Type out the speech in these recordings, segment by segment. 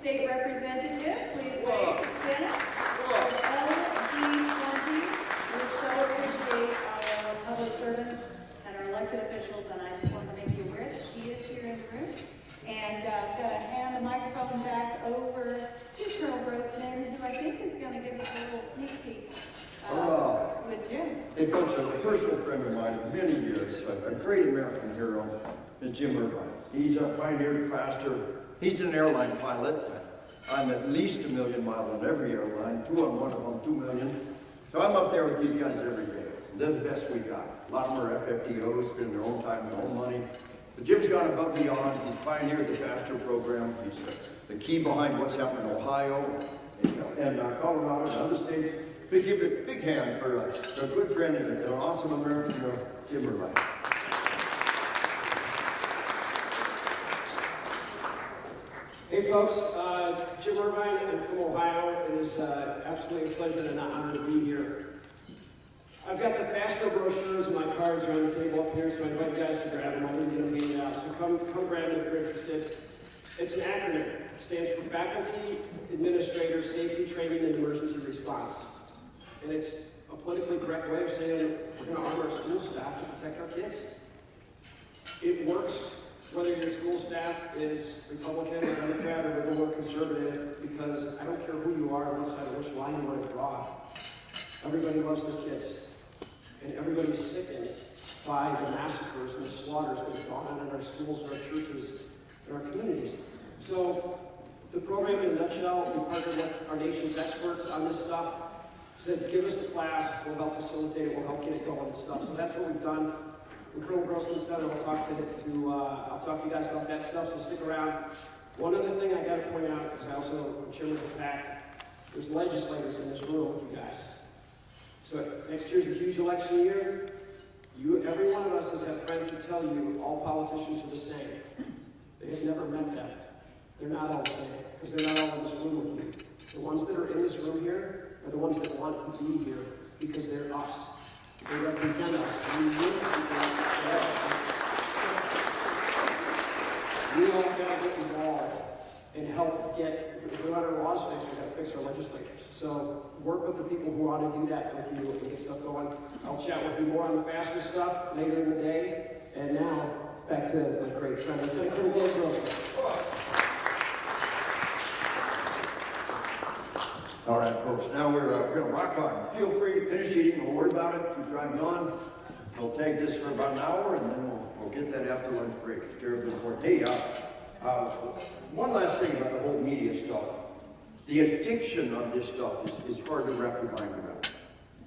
State Representative, please wave to Senate. LG20. We so appreciate our public servants and our elected officials, and I just wanted to make you aware that she is here in the room. And I'm going to hand the microphone back over to Colonel Grossman, who I think is going to give us a little sneak peek with Jim. Hey folks, a personal friend of mine of many years, a great American hero, is Jim Irvine. He's a pioneer pastor. He's an airline pilot. I'm at least 1 million miles on every airline, 2 on one of them, 2 million. So I'm up there with these guys every day. They're the best we got. A lot of them are FFDOs, spend their own time, their own money. But Jim's gone above and beyond. He's pioneered the pastor program. He's the key behind what's happening in Ohio and Colorado and other states. We give a big hand for a good friend and an awesome American hero, Jim Irvine. Hey folks, Jim Irvine, I'm from Ohio. It is absolutely a pleasure and an honor to be here. I've got the FASTO brochures and my cards are on the table up here, so I invite you guys to grab them. I didn't get them handed out, so come grab them if you're interested. It's an acronym. It stands for Faculty, Administrator, Safety, Training, and Emergency Response. And it's a politically correct way of saying we're going to arm our school staff to protect our kids. It works whether your school staff is Republican or Democrat or liberal or conservative, because I don't care who you are on this side of which line you want to draw. Everybody loves their kids. And everybody's sickened by the massacres and the slaughters that have gone on in our schools, our churches, and our communities. So the program in a nutshell, we partnered with our nation's experts on this stuff. Said, give us the class, we'll help facilitate it, we'll help get it going and stuff. So that's what we've done. When Colonel Grossman's done, I'll talk to you guys about that stuff, so stick around. One other thing I gotta point out, because I also am chairman of the PAC, there's legislators in this room with you guys. So next year's a huge election year. Every one of us has had friends that tell you all politicians are the same. They have never met them. They're not all the same, because they're not all in this room with you. The ones that are in this room here are the ones that want to be here because they're us. They represent us. We all gotta get involved and help if we want our laws fixed, we gotta fix our legislators. So work with the people who want to do that with you and get stuff going. I'll chat with you more on the faster stuff later in the day. And now, back to my great friend, Lieutenant Colonel Grossman. All right, folks, now we're going to rock on. Feel free to finish eating. Don't worry about it. Keep driving on. We'll take this for about an hour, and then we'll get that after lunch break. It's terribly important. Hey, one last thing about the whole media stuff. The addiction of this stuff is hard to wrap your mind around.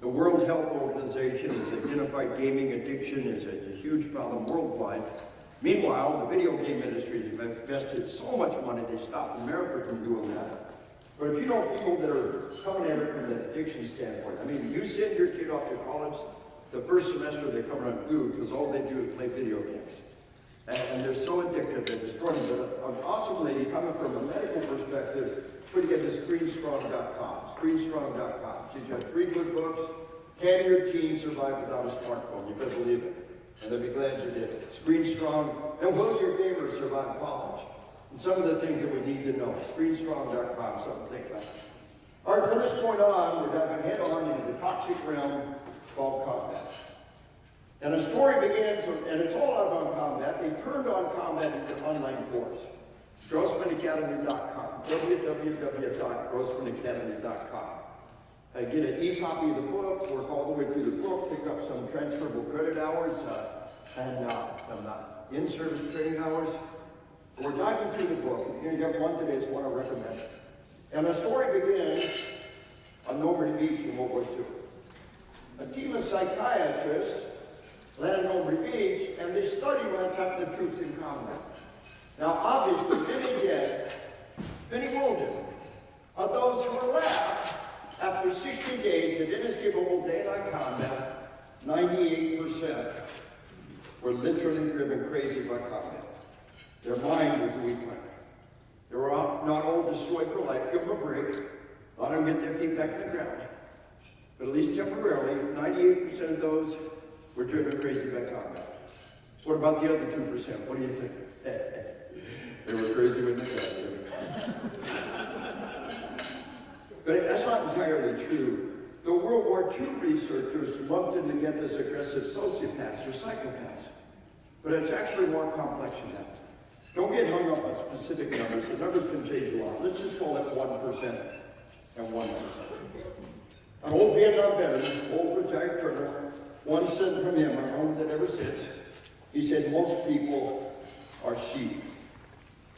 The World Health Organization has identified gaming addiction as a huge problem worldwide. Meanwhile, the video game industry has invested so much money they stopped America from doing that. But if you know people that are coming at it from an addiction standpoint, I mean, you send your kid off to college, the first semester they come around glued because all they do is play video games. And they're so addictive, they're destroying them. But an awesome lady coming from a medical perspective, put together ScreenStrong.com. ScreenStrong.com. She's got 3 good books. Can your teen survive without a smartphone? You better believe it. And they'll be glad you did. ScreenStrong. And will your gamers survive college? And some of the things that we need to know. ScreenStrong.com, something to think about. All right, from this point on, we're diving head on into the toxic realm called combat. And a story begins, and it's all out on combat. They turned on combat into online force. GrossmanAcademy.com, www.grossmanacademy.com. Get an e-copy of the book, work all the way through the book, pick up some transferable credit hours, and some in-service training hours. We're diving through the book, and here you have one today, it's one I recommend. And the story begins on Normandy Beach in World War II. A team of psychiatrists landed on Normandy Beach, and they studied what happened to troops in combat. Now, obviously, many dead, many wounded. Of those who were left, after 60 days of inescapable daylight combat, 98% were literally driven crazy by combat. Their mind was weakened. They were not all destroyed for life. Give them a break. Let them get their feet back in the ground. But at least temporarily, 98% of those were driven crazy by combat. What about the other 2%? What do you think? They were crazy when they got there. not entirely true. The World War II researchers lumped in together as aggressive sociopaths or psychopaths. But it's actually more complex than that. Don't get hung up on specific numbers. The numbers can change a lot. Let's just call it 1% and 1%. An old Vietnam veteran, old retired colonel, one sent from him, I've known that ever since. He said, most people are sheep.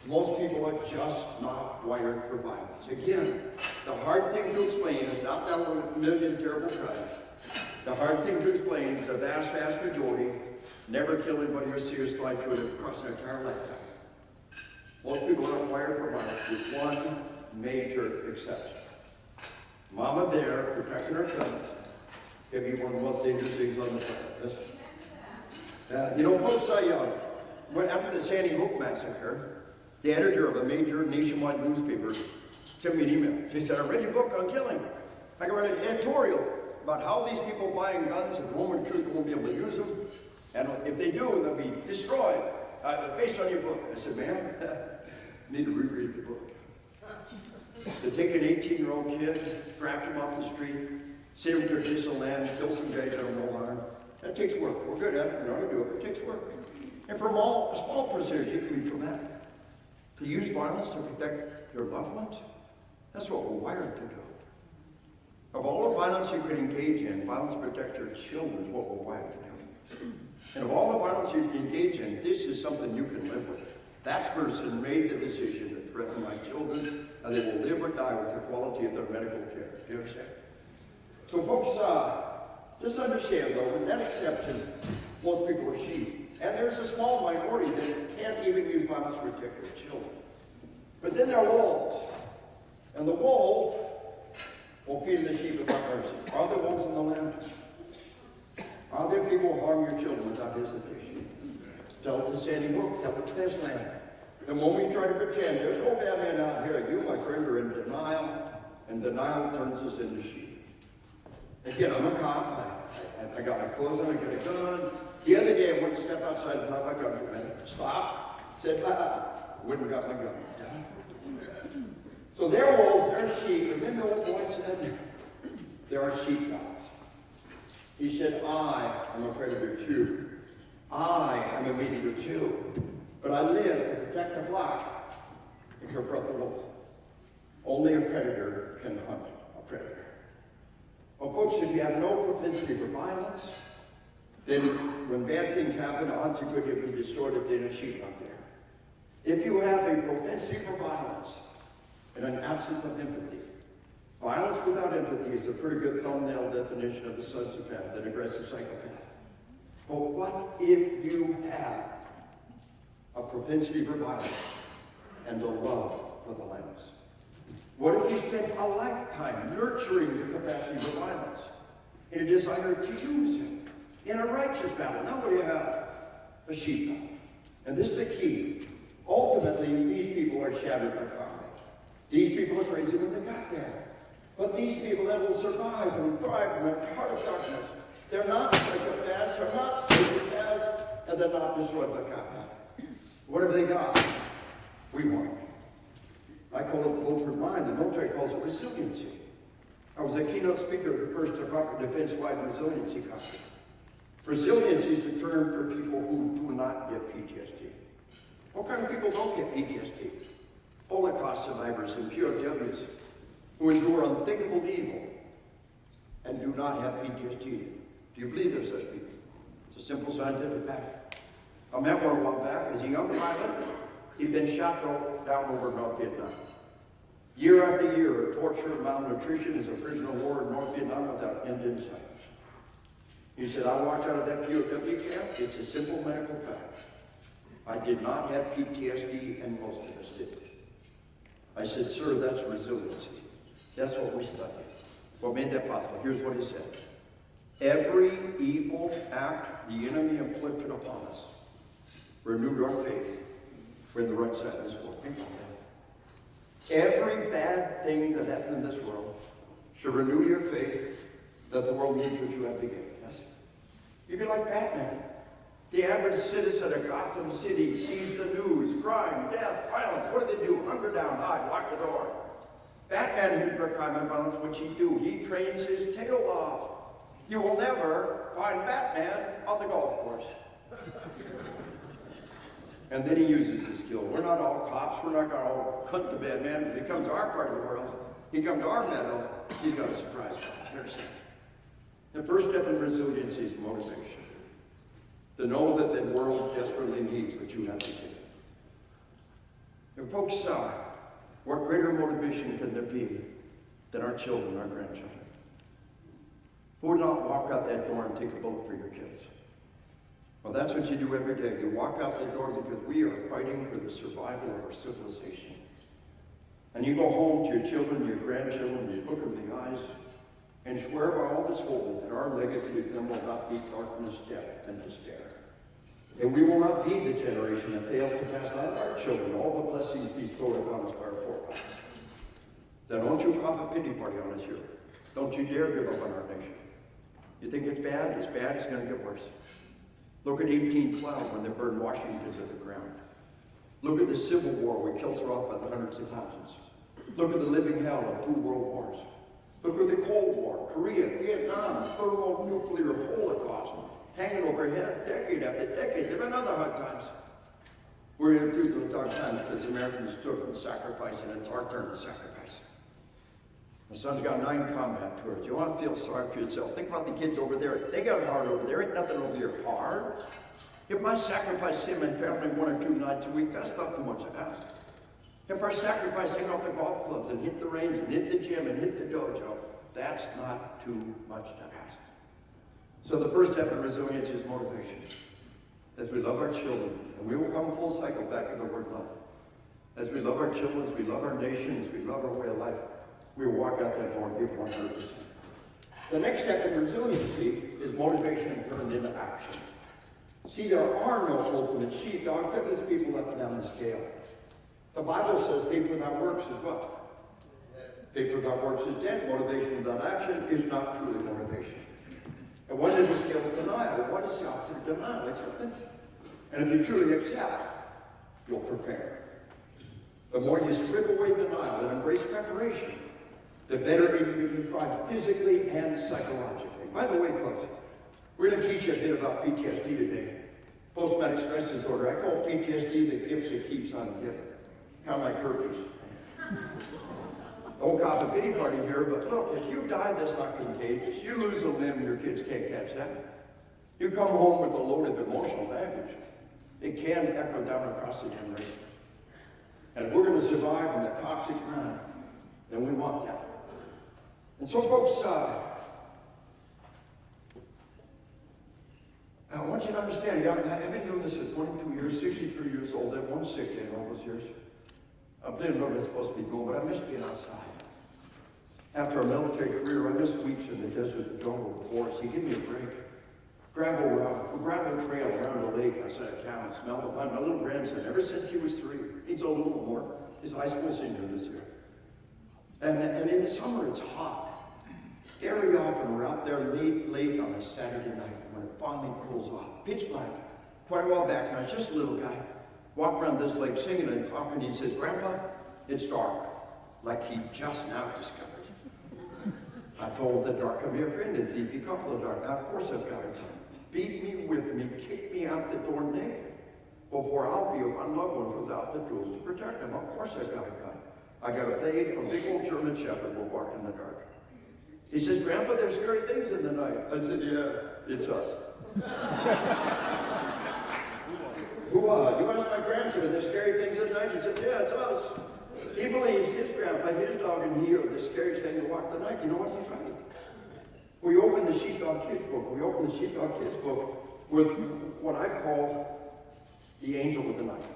Most people are just not wired for violence. Again, the hard thing to explain is not that 1 million terrible crimes. The hard thing to explain is the vast, vast majority never kill anybody or serious life to it across their entire lifetime. Most people aren't wired for violence with one major exception. Mama Bear, protecting her cubs, can be one of the most dangerous things on the planet. Folks, after the Sandy Hook massacre, the editor of a major nationwide newspaper sent me an email. She said, I read your book on killing. I can write an editorial about how these people buying guns and the moment truth won't be able to use them. And if they do, they'll be destroyed based on your book. I said, ma'am, need to reread the book. To take an 18-year-old kid, draft him off the street, send him to a distant land, kill some guys that have no harm, that takes work. We're good at it. We know how to do it. It takes work. And for a small percentage, it can be traumatic. To use violence to protect your loved ones, that's what we're wired to do. Of all the violence you can engage in, violence to protect your children is what we're wired to do. And of all the violence you can engage in, this is something you can live with. That person made the decision to threaten my children, and they will live or die with the quality of their medical care. Do you understand? So folks, just understand though, with that exception, most people are sheep. And there's a small minority that can't even use violence to protect their children. But then there are wolves. And the wolf will feed the sheep without mercy. Are there wolves in the land? Are there people who harm your children without hesitation? Tell it to Sandy Hook, tell it to this land. And when we try to pretend, there's no bad man out here, you, my friend, are in denial, and denial turns us into sheep. Again, I'm a cop. I got my clothes on, I got a gun. The other day, I went to step outside and thought my gun for a minute. Stop. Said, went and got my gun. So they're wolves, they're sheep. And then the old boy said, there are sheepdogs. He said, I am a predator too. I am a meat eater too. But I live to protect the flock and confront the wolf. Only a predator can hunt a predator. Well, folks, if you have no propensity for violence, then when bad things happen, odds are good you'll be destroyed if there's a sheep out there. If you have a propensity for violence and an absence of empathy, violence without empathy is a pretty good thumbnail definition of a sociopath, an aggressive psychopath. But what if you have a propensity for violence and a love for the lambs? What if you spent a lifetime nurturing the capacity for violence and a desire to use it in a righteous battle? Now what do you have? A sheepdog. And this is the key. Ultimately, these people are shattered by combat. These people are crazy when they got there. But these people that will survive and thrive in the heart of darkness, they're not psychopaths, they're not sociopaths, and they're not destroyed by combat. What have they got? We won. I call it the bulletproof mind. The military calls it resiliency. I was a keynote speaker at the first Department of Defense-wide resiliency conference. Resiliency is the term for people who do not get PTSD. What kind of people don't get PTSD? Holocaust survivors and POWs who endure unthinkable evil and do not have PTSD. Do you believe there's such people? It's a simple scientific fact. I met one a while back as a young pilot. He'd been shot down over North Vietnam. Year after year of torture and malnutrition as a prisoner of war in North Vietnam without end in sight. He said, I walked out of that POW camp. It's a simple medical fact. I did not have PTSD, and most of us did. I said, sir, that's resiliency. That's what we studied. What made that possible? Here's what he said. Every evil act the enemy inflicted upon us renewed our faith. We're in the right side of this world. Every bad thing that happened in this world should renew your faith that the world needs what you have to give. Yes? You'd be like Batman. The average citizen of Gotham City sees the news, crime, death, violence. What do? Hunker down, hide, lock the door. Batman, who's got crime and violence, what's he do? He trains his tail off. You will never find Batman on the golf course. And then he uses his skill. We're not all cops. We're not going to all hunt the bad man. When he comes to our part of the world, he comes to our meadow, he's got a surprise. Understand? The first step in resilience is motivation. To know that the world desperately needs what you have to give. And folks, what greater motivation can there be than our children, our grandchildren? Who would not walk out that door and take a bullet for your kids? Well, that's what you do every day. You walk out the door because we are fighting for the survival of our civilization. And you go home to your children, your grandchildren, you look them in the eyes, and swear by all that's holy that our legacy of them will not be darkness, death, and despair. And we will not be the generation that fails to pass on to our children all the blessings bestowed upon us by our forefathers. Then don't you have a pity party on us here. Don't you dare give up on our nation. You think it's bad? It's bad. It's going to get worse. Look at 1812 when they burned Washington to the ground. Look at the Civil War where kills were off by the hundreds of thousands. Look at the living hell of 2 world wars. Look at the Cold War, Korea, Vietnam, thermonuclear holocaust, hanging overhead decade after decade. There have been other hard times. We're in through those dark times because Americans took and sacrificed, and it's our turn to sacrifice. My son's got 9 combat tours. You want to feel sorry for yourself. Think about the kids over there. They got it hard over there. Ain't nothing over here hard. If I sacrifice him and family 1 or 2 nights a week, that's not too much to ask. If I sacrifice hanging out the golf clubs and hit the range and hit the gym and hit the dojo, that's not too much to ask. So the first step in resilience is motivation. As we love our children, and we will come full cycle back to the word love. As we love our children, as we love our nation, as we love our way of life, we will walk out that door and give 100%. The next step in resiliency is motivation turned into action. See, there are no ultimate sheepdogs. There is people up and down the scale. The Bible says faith without works is what? Faith without works is dead. Motivation without action is not truly motivation. And what is the scale of denial? What is the opposite of denial? Acceptance. And if you truly accept, you'll prepare. The more you strip away denial and embrace preparation, the better you can thrive physically and psychologically. By the way, folks, we're going to teach you a bit about PTSD today. Post-traumatic stress disorder. I call PTSD the gift that keeps on giving. Kind of like herpes. Don't cause a pity party here, but look, if you die, that's not contagious. You lose a limb, your kids can't catch that. You come home with a load of emotional baggage. It can echo down across the generation. And if we're going to survive in that toxic mind, then we want that. And so, folks, I want you to understand, I've been doing this for 22 years, 63 years old. I had 1 sick day in all those years. I didn't know I was supposed to be going, but I missed being outside. After a military career, I missed weeks in the desert, the jungle, the forest. He gave me a break. Gravel trail around the lake outside of town, smell the pine. My little grandson, ever since he was 3, he's a little more. He's a high school senior this year. And in the summer, it's hot. Very often, we're out there late on a Saturday night when it finally cools off. Pitch black. Quite a while back now, just a little guy. Walked around this lake singing and talking. He says, "Grandpa, it's dark." Like he just now discovered. I told the dark, "Come here, Brendan, thief, you come for the dark." Now, of course I've got it done. Beat me, whip me, kick me out the door naked. Before I'll be my loved one without the tools to protect him. Of course I've got a gun. I got a big old German Shepherd will bark in the dark. He says, "Grandpa, there's scary things in the night." I said, "Yeah, it's us." You asked my grandson, "There's scary things at night?" He said, "Yeah, it's us." He believes his grandpa, his dog, and he are the scariest thing to walk the night. You know what? He's right. We open the Sheepdog Kids book with what I call the angel of the night.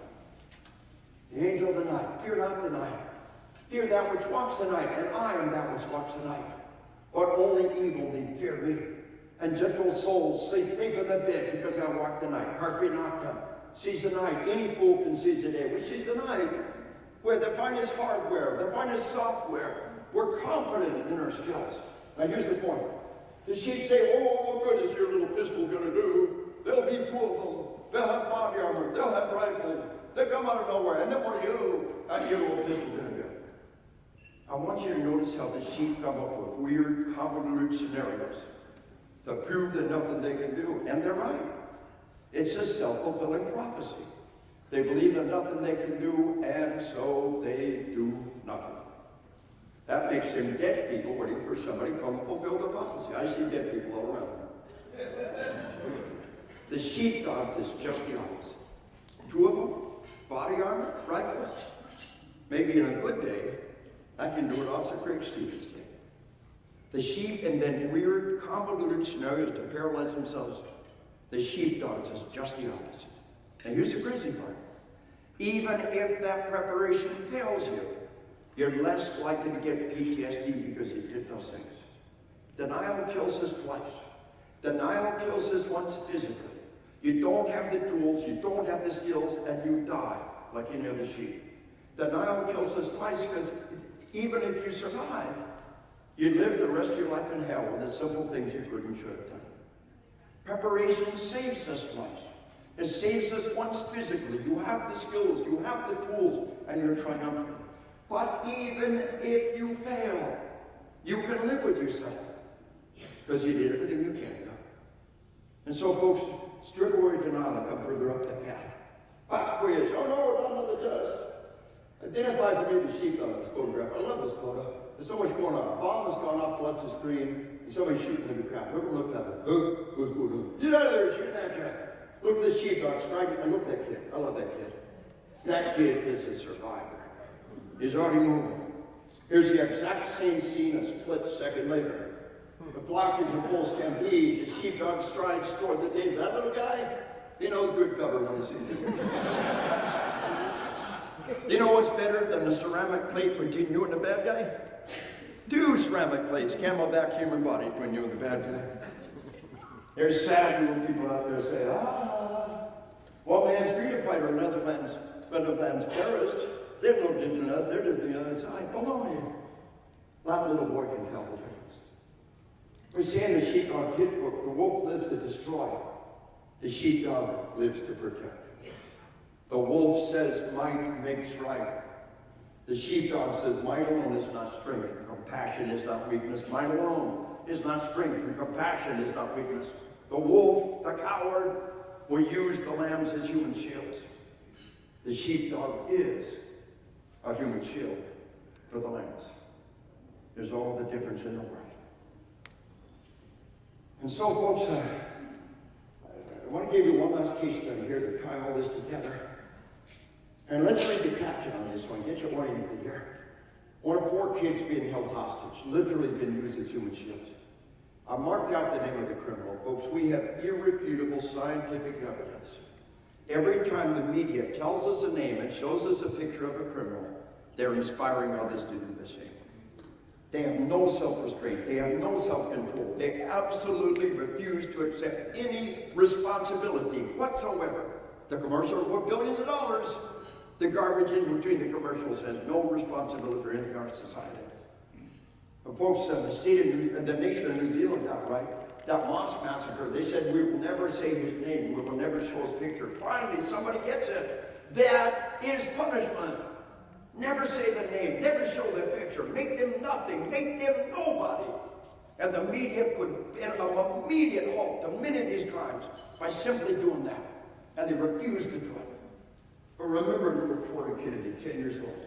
The angel of the night. Fear not the night. Fear that which walks the night, and I am that which walks the night. But only evil need fear me. And gentle souls say, "Think of the bed, because I walk the night." Carpe noctem. Seize the night. Any fool can seize the day. We seize the night where the finest hardware, the finest software. We're confident in our skills. Now here's the point. The sheep say, "Oh, what good is your little pistol going to do? There'll be 2 of them. They'll have body armor. They'll have rifles. They'll come out of nowhere. And then what are you and your little pistol going to do?" I want you to notice how the sheep come up with weird, convoluted scenarios to prove that nothing they can do. And they're right. It's a self-fulfilling prophecy. They believe that nothing they can do, and so they do nothing. That makes them dead people waiting for somebody to come fulfill the prophecy. I see dead people all around. The sheepdog is just the opposite. 2 of them, body armor, rifles. Maybe in a good day, I can do it Officer Craig Stevens did. The sheep invent weird, convoluted scenarios to paralyze themselves. The sheepdog is just the opposite. And here's the crazy part. Even if that preparation fails you, you're less likely to get PTSD because you did those things. Denial kills us twice. Denial kills us once physically. You don't have the tools, you don't have the skills, and you die like any other sheep. Denial kills us twice because even if you survive, you live the rest of your life in hell with the simple things you could and should have done. Preparation saves us twice. It saves us once physically. You have the skills, you have the tools, and you're triumphant. But even if you fail, you can live with yourself because you did everything you can do. And so, folks, strip away denial and come further up the path. Pop quiz. Oh no, not another test. Identify for me the sheep on this photograph. I love this photo. There's so much going on. A bomb has gone off, left the screen, and somebody's shooting in the crowd. Look at that. Get out of there, shoot that guy. Look at the sheepdog striking, and look at that kid. I love that kid. That kid is a survivor. He's already moving. Here's the exact same scene a split second later. The blockage of full stampede, the sheepdog strides toward the danger. That little guy, he knows good cover when he sees it. You know what's better than a ceramic plate between you and the bad guy? 2 ceramic plates, camelback human body between you and the bad guy. There's sad little people out there say, one man's freedom fighter, another man's terrorist. They're no different than us, they're just the other side. Oh, man. That little boy can tell the difference. We're saying the sheepdog kid book, the wolf lives to destroy. The sheepdog lives to protect. The wolf says might makes right. The sheepdog says might alone is not strength, and compassion is not weakness. Might alone is not strength, and compassion is not weakness. The wolf, the coward, will use the lambs as human shields. The sheepdog is a human shield for the lambs. There's all the difference in the world. And so, folks, I want to give you one last case study here to tie all this together. And let's read the caption on this one. Get you oriented here. One of 4 kids being held hostage, literally been used as human shields. I marked out the name of the criminal, folks. We have irrefutable scientific evidence. Every time the media tells us a name and shows us a picture of a criminal, they're inspiring others to do the same. They have no self-restraint. They have no self-control. They absolutely refuse to accept any responsibility whatsoever. The commercials were billions of dollars. The garbage in between the commercials has no responsibility for anything in our society. But folks, the nation of New Zealand got right. That Moss massacre, they said we will never say his name. We will never show his picture. Finally, somebody gets it. That is punishment. Never say the name. Never show their picture. Make them nothing. Make them nobody. And the media could get an immediate halt to many of these crimes by simply doing that. And they refused to do it. But remember the reporter Kennedy, 10 years old.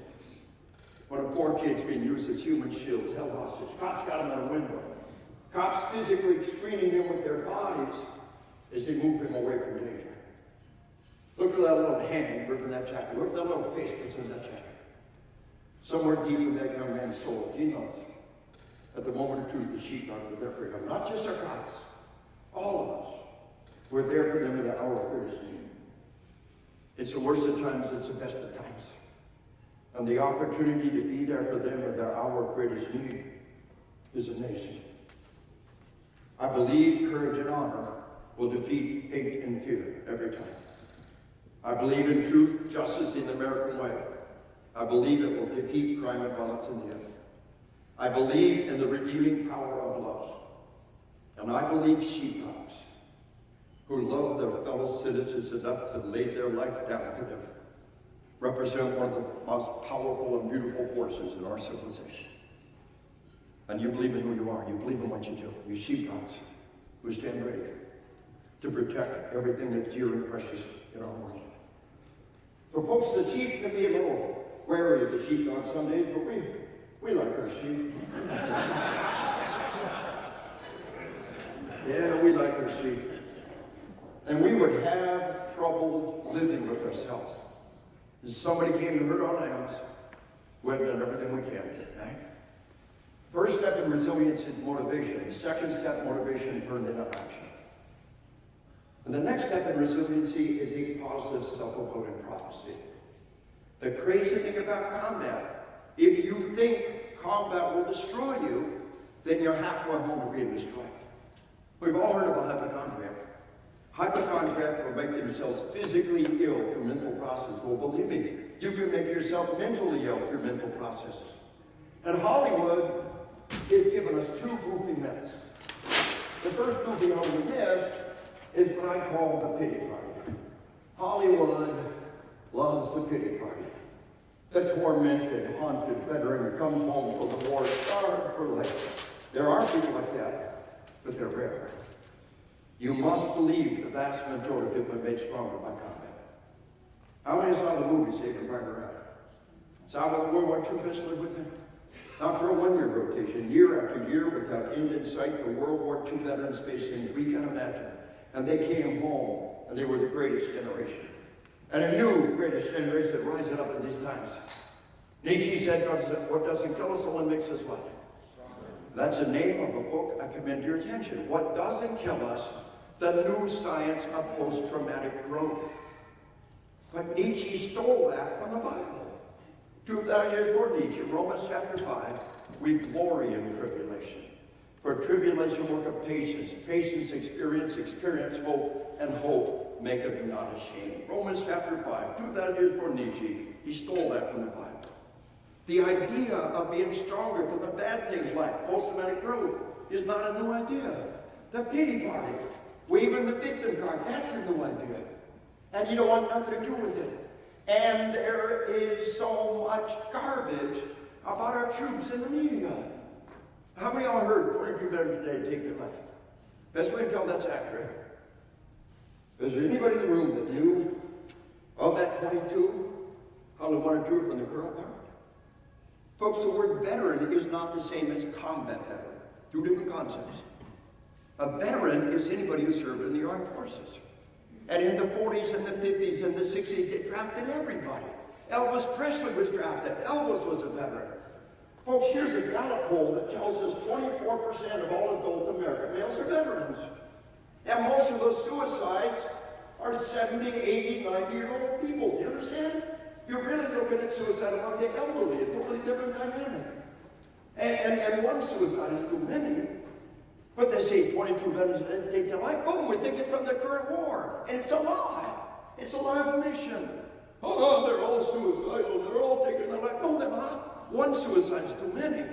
One of 4 kids being used as human shields, held hostage. Cops got him out a window. Cops physically screening him with their bodies as they move him away from danger. Look at that little hand gripping that jacket. Look at that little face that's in that jacket. Somewhere deep in that young man's soul, he knows at the moment of truth, the sheepdog was there for him. Not just our cops, all of us. We're there for them in the hour of greatest need. It's the worst of times, it's the best of times. And the opportunity to be there for them in their hour of greatest need is amazing. I believe courage and honor will defeat hate and fear every time. I believe in truth, justice in the American way. I believe it will defeat crime and violence in the end. I believe in the redeeming power of love. And I believe sheepdogs who love their fellow citizens enough to lay their life down for them represent one of the most powerful and beautiful forces in our civilization. And you believe in who you are. You believe in what you do. You sheepdogs who stand ready to protect everything that's dear and precious in our world. So folks, the sheep can be a little wary of the sheepdog some days, but we like our sheep. Yeah, we like our sheep. And we would have trouble living with ourselves. If somebody came to hurt our lambs, we have done everything we can, right? First step in resilience is motivation. The second step, motivation turned into action. And the next step in resiliency is a positive self-fulfilling prophecy. The crazy thing about combat, if you think combat will destroy you, then you're halfway home to being destroyed. We've all heard of a hypochondriac. Hypochondriacs will make themselves physically ill through mental processes. Well, believe me, you can make yourself mentally ill through mental processes. And Hollywood has given us two goofy myths. The first goofy Hollywood myth is what I call the pity party. Hollywood loves the pity party. The tormented, haunted veteran who comes home from the war scarred for life. There are people like that, but they're rare. You must believe the vast majority have been made stronger by combat. How many saw the movie Saving Private Ryan? Saw the World War II vets with him? Not for a one-year rotation, year after year without end in sight, the World War II veterans faced things we can imagine. And they came home, and they were the greatest generation. And a new greatest generation rising up in these times. Nietzsche said, what doesn't kill us only makes us what? That's the name of a book I commend your attention. What doesn't kill us, the new science of post-traumatic growth. But Nietzsche stole that from the Bible. 2,000 years before Nietzsche, Romans chapter 5, we glory in tribulation. For tribulation work of patience, patience experience, experience hope, and hope maketh not ashamed. Romans chapter 5, 2,000 years before Nietzsche, he stole that from the Bible. The idea of being stronger for the bad things like post-traumatic growth is not a new idea. The pity party, waving the victim card, that's a new idea. And you don't want nothing to do with it. And there is so much garbage about our troops in the media. How many of y'all heard 22 veterans today take their life? Best way to tell that's accurate. Is there anybody in the room that knew of that 22? Only one or two are from the colonel part? Folks, the word veteran is not the same as combat veteran. Two different concepts. A veteran is anybody who served in the armed forces. And in the 40s and the 50s and the 60s, they drafted everybody. Elvis Presley was drafted. Elvis was a veteran. Folks, here's a Gallup poll that tells us 24% of all adult American males are veterans. And most of those suicides are 70, 80, 90-year-old people. Do you understand? You're really looking at suicide among the elderly, a totally different dynamic. And one suicide is too many. But they say 22 veterans didn't take their life. Boom, we think it's from the current war. And it's a lie. It's a lie of omission. Oh, they're all suicidal. They're all taking their life. No, they're not. One suicide is too many.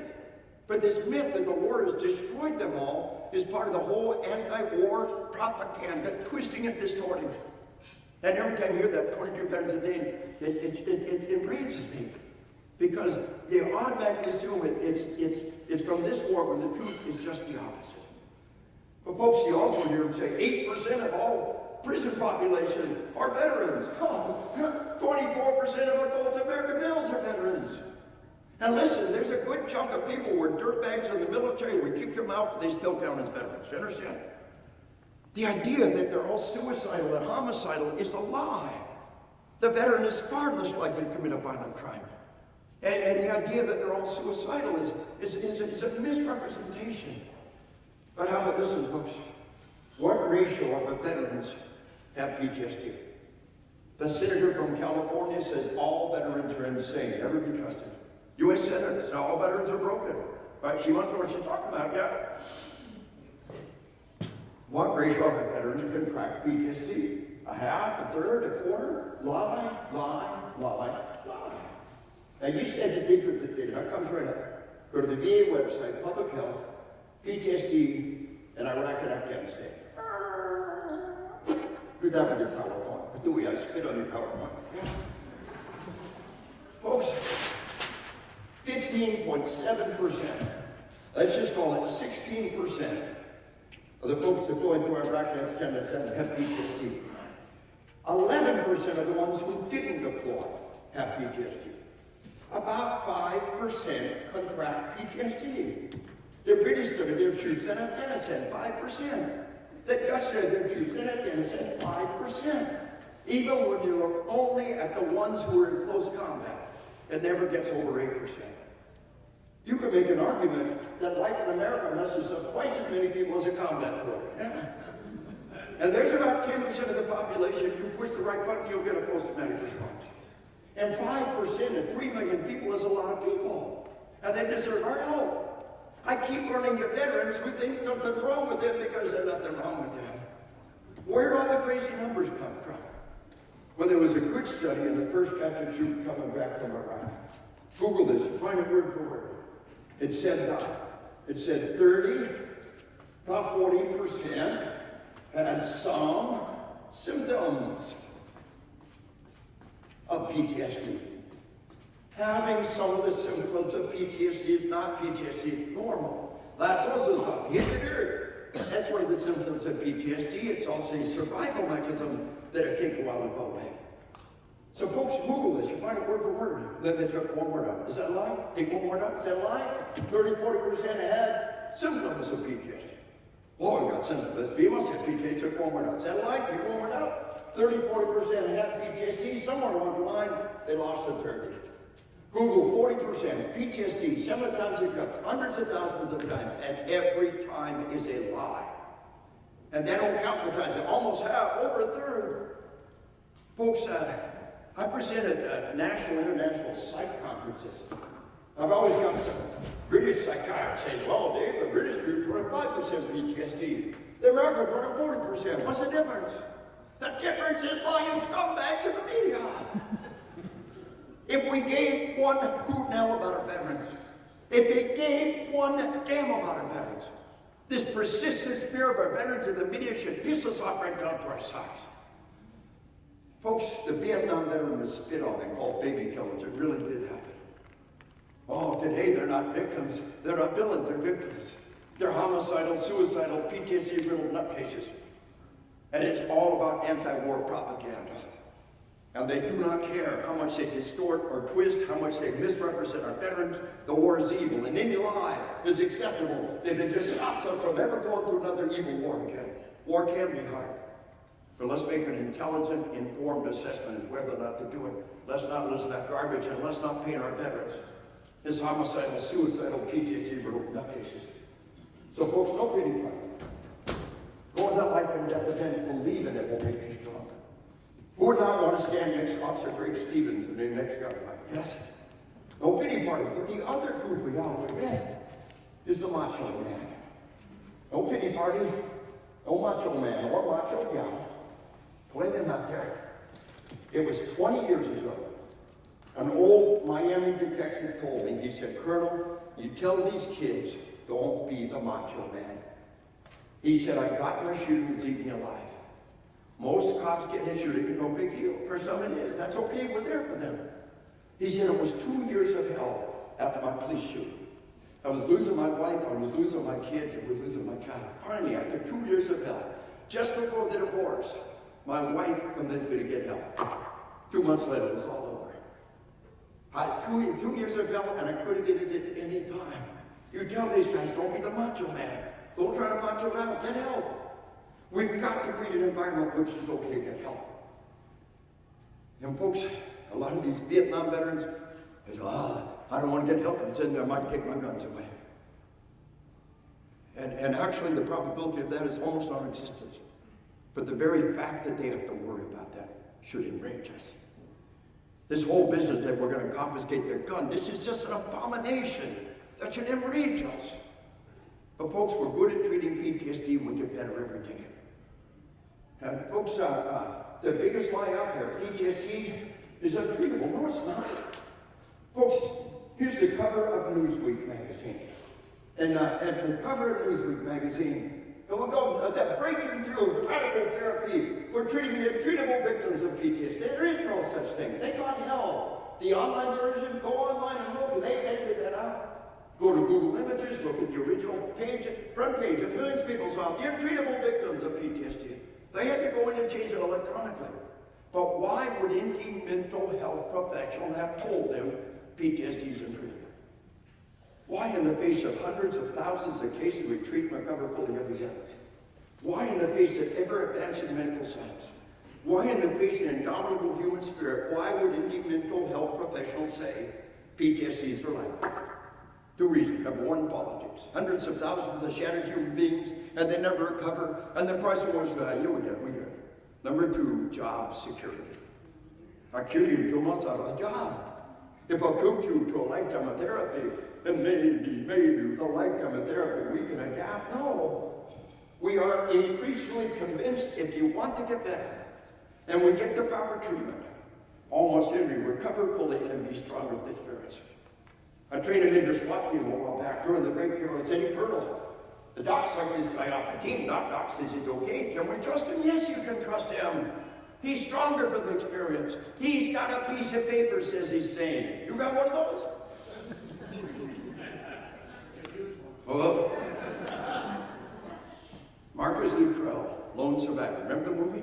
But this myth that the war has destroyed them all is part of the whole anti-war propaganda, twisting and distorting. And every time you hear that 22 veterans a day, it enrages me. Because they automatically assume it's from this war when the truth is just the opposite. But folks, you also hear them say 8% of all prison population are veterans. 24% of adults American males are veterans. And listen, there's a good chunk of people who are dirtbags in the military. We kick them out, but they still count as veterans. Do you understand? The idea that they're all suicidal and homicidal is a lie. The veteran is far less likely to commit a violent crime. And the idea that they're all suicidal is a misrepresentation. But how about this one, folks? What ratio of veterans have PTSD? The senator from California says all veterans are insane, never be trusted. U.S. Senator says all veterans are broken. Right? She wants to know what she's talking about, yeah. What ratio of veterans contract PTSD? A half, a third, a quarter? Lie, lie, lie, lie. Now you said the dig with the data. That comes right up. Go to the VA website, Public Health, PTSD in Iraq and Afghanistan. Do that with your PowerPoint. But do I spit on your PowerPoint? Yeah. Folks, 15.7% let's just call it 16% of the folks deployed to Iraq and Afghanistan have PTSD. 11% of the ones who didn't deploy have PTSD. About 5% contract PTSD. The British studied their troops in Afghanistan, 5%. The Dutch studied their troops in Afghanistan, 5%. Even when you look only at the ones who are in close combat, it never gets over 8%. You could make an argument that life in America messes up twice as many people as a combat corps. Yeah. And there's about 10% of the population, if you push the right button, you'll get a post-traumatic response. And 5% of 3 million people is a lot of people. And they deserve our help. I keep running to veterans who think something's wrong with them because there's nothing wrong with them. Where do all the crazy numbers come from? Well, there was a good study in the first batch of troops coming back from Iraq. Google this, find it word for word. It said 30 to 40% had some symptoms of PTSD. Having some of the symptoms of PTSD is not PTSD, normal. That goes up, hit the dirt. That's one of the symptoms of PTSD. It's also a survival mechanism that it takes a while to go away. So folks, Google this, you find it word for word. Then they took one word out. Is that a lie? Take one word out, is that a lie? 30-40% had symptoms of PTSD. Oh, we got symptoms. They must have PTSD, took one word out. Is that a lie? Take one word out. 30-40% had PTSD. Somewhere along the line, they lost the 30. Google 40% PTSD, several times it comes, hundreds of thousands of times, and every time is a lie. And they don't count the times, they almost have over a third. Folks, I presented at national, international psych conferences. I've always got some British psychiatrists saying, well, Dave, the British troops were at 5% PTSD. The Americans were at 40%. What's the difference? The difference is lying scumbags in the media. If we gave one hoot now about our veterans, if it gave one damn about our veterans, this persistent fear of our veterans in the media should piss us off right down to our socks. Folks, the Vietnam veteran was spit on and called baby killers. It really did happen. Oh, today they're not victims. They're not villains, they're victims. They're homicidal, suicidal, PTSD-riddled nutcases. And it's all about anti-war propaganda. And they do not care how much they distort or twist, how much they misrepresent our veterans. The war is evil, and any lie is acceptable if it just stops us from ever going through another evil war again. War can be hard. But let's make an intelligent, informed assessment of whether or not to do it. Let's not listen to that garbage, and let's not paint our veterans as homicidal, suicidal, PTSD-riddled nutcases. So folks, no pity party. Go with that life and death event, believe in it will make you stronger. Who would not want to stand next to Officer Greg Stevens in the next gunfight? Yes. No pity party. But the other group we all forget is the macho man. No pity party, no macho man or macho gal. Play them out there. It was 20 years ago. An old Miami detective told me, he said, Colonel, you tell these kids, don't be the macho man. He said, I got my shooting, was eating me alive. Most cops get in a shooting, no big deal. For some it is. That's okay, we're there for them. He said it was 2 years of hell after my police shooting. I was losing my wife, I was losing my kids, I was losing my child. Finally, after 2 years of hell, just before the divorce, my wife convinced me to get help. 2 months later, it was all over. I had 2 years of hell, and I couldn't get it at any time. You tell these guys, don't be the macho man. Don't try to macho out, get help. We've got to create an environment which is okay to get help. And folks, a lot of these Vietnam veterans, they say, I don't want to get help, and then I might take my guns away. And actually the probability of that is almost non-existent. But the very fact that they have to worry about that should enrage us. This whole business that we're going to confiscate their gun, this is just an abomination that should enrage us. But folks, we're good at treating PTSD, we get better every day. And folks, the biggest lie out there, PTSD is untreatable. No, it's not. Folks, here's the cover of Newsweek magazine. And the cover of Newsweek magazine, and we'll go that breaking through radical therapy for treating the treatable victims of PTSD. There is no such thing. They got help. The online version, go online and look, they edited that out. Go to Google Images, Facebook at the original page, front page, and millions of people saw the untreatable victims of PTSD. They had to go in and change it electronically. But why would any mental health professional have told them PTSD is untreatable? Why, in the face of hundreds of thousands of cases we treat and recover fully every year? Why, in the face of ever-advancing medical science? Why, in the face of an indomitable human spirit, why would any mental health professional say PTSD is for life? Two reasons. Number one, politics. Hundreds of thousands of shattered human beings, and they never recover, and the price of war's value, we get it. Number two, job security. I kill you in 2 months out of a job. If I cook you to a lifetime of therapy, then maybe with a lifetime of therapy, we can adapt. No. We are increasingly convinced if you want to get better, and we get the proper treatment, almost any recover fully and be stronger with experience. I trained a major SWAT team a while back during the Great Terror in St. Colonel. The doc's like this guy off the team. Doc says he's okay. Can we trust him? Yes, you can trust him. He's stronger for the experience. He's got a piece of paper says he's sane. You got one of those? Oh. Marcus Luttrell, lone survivor. Remember the movie?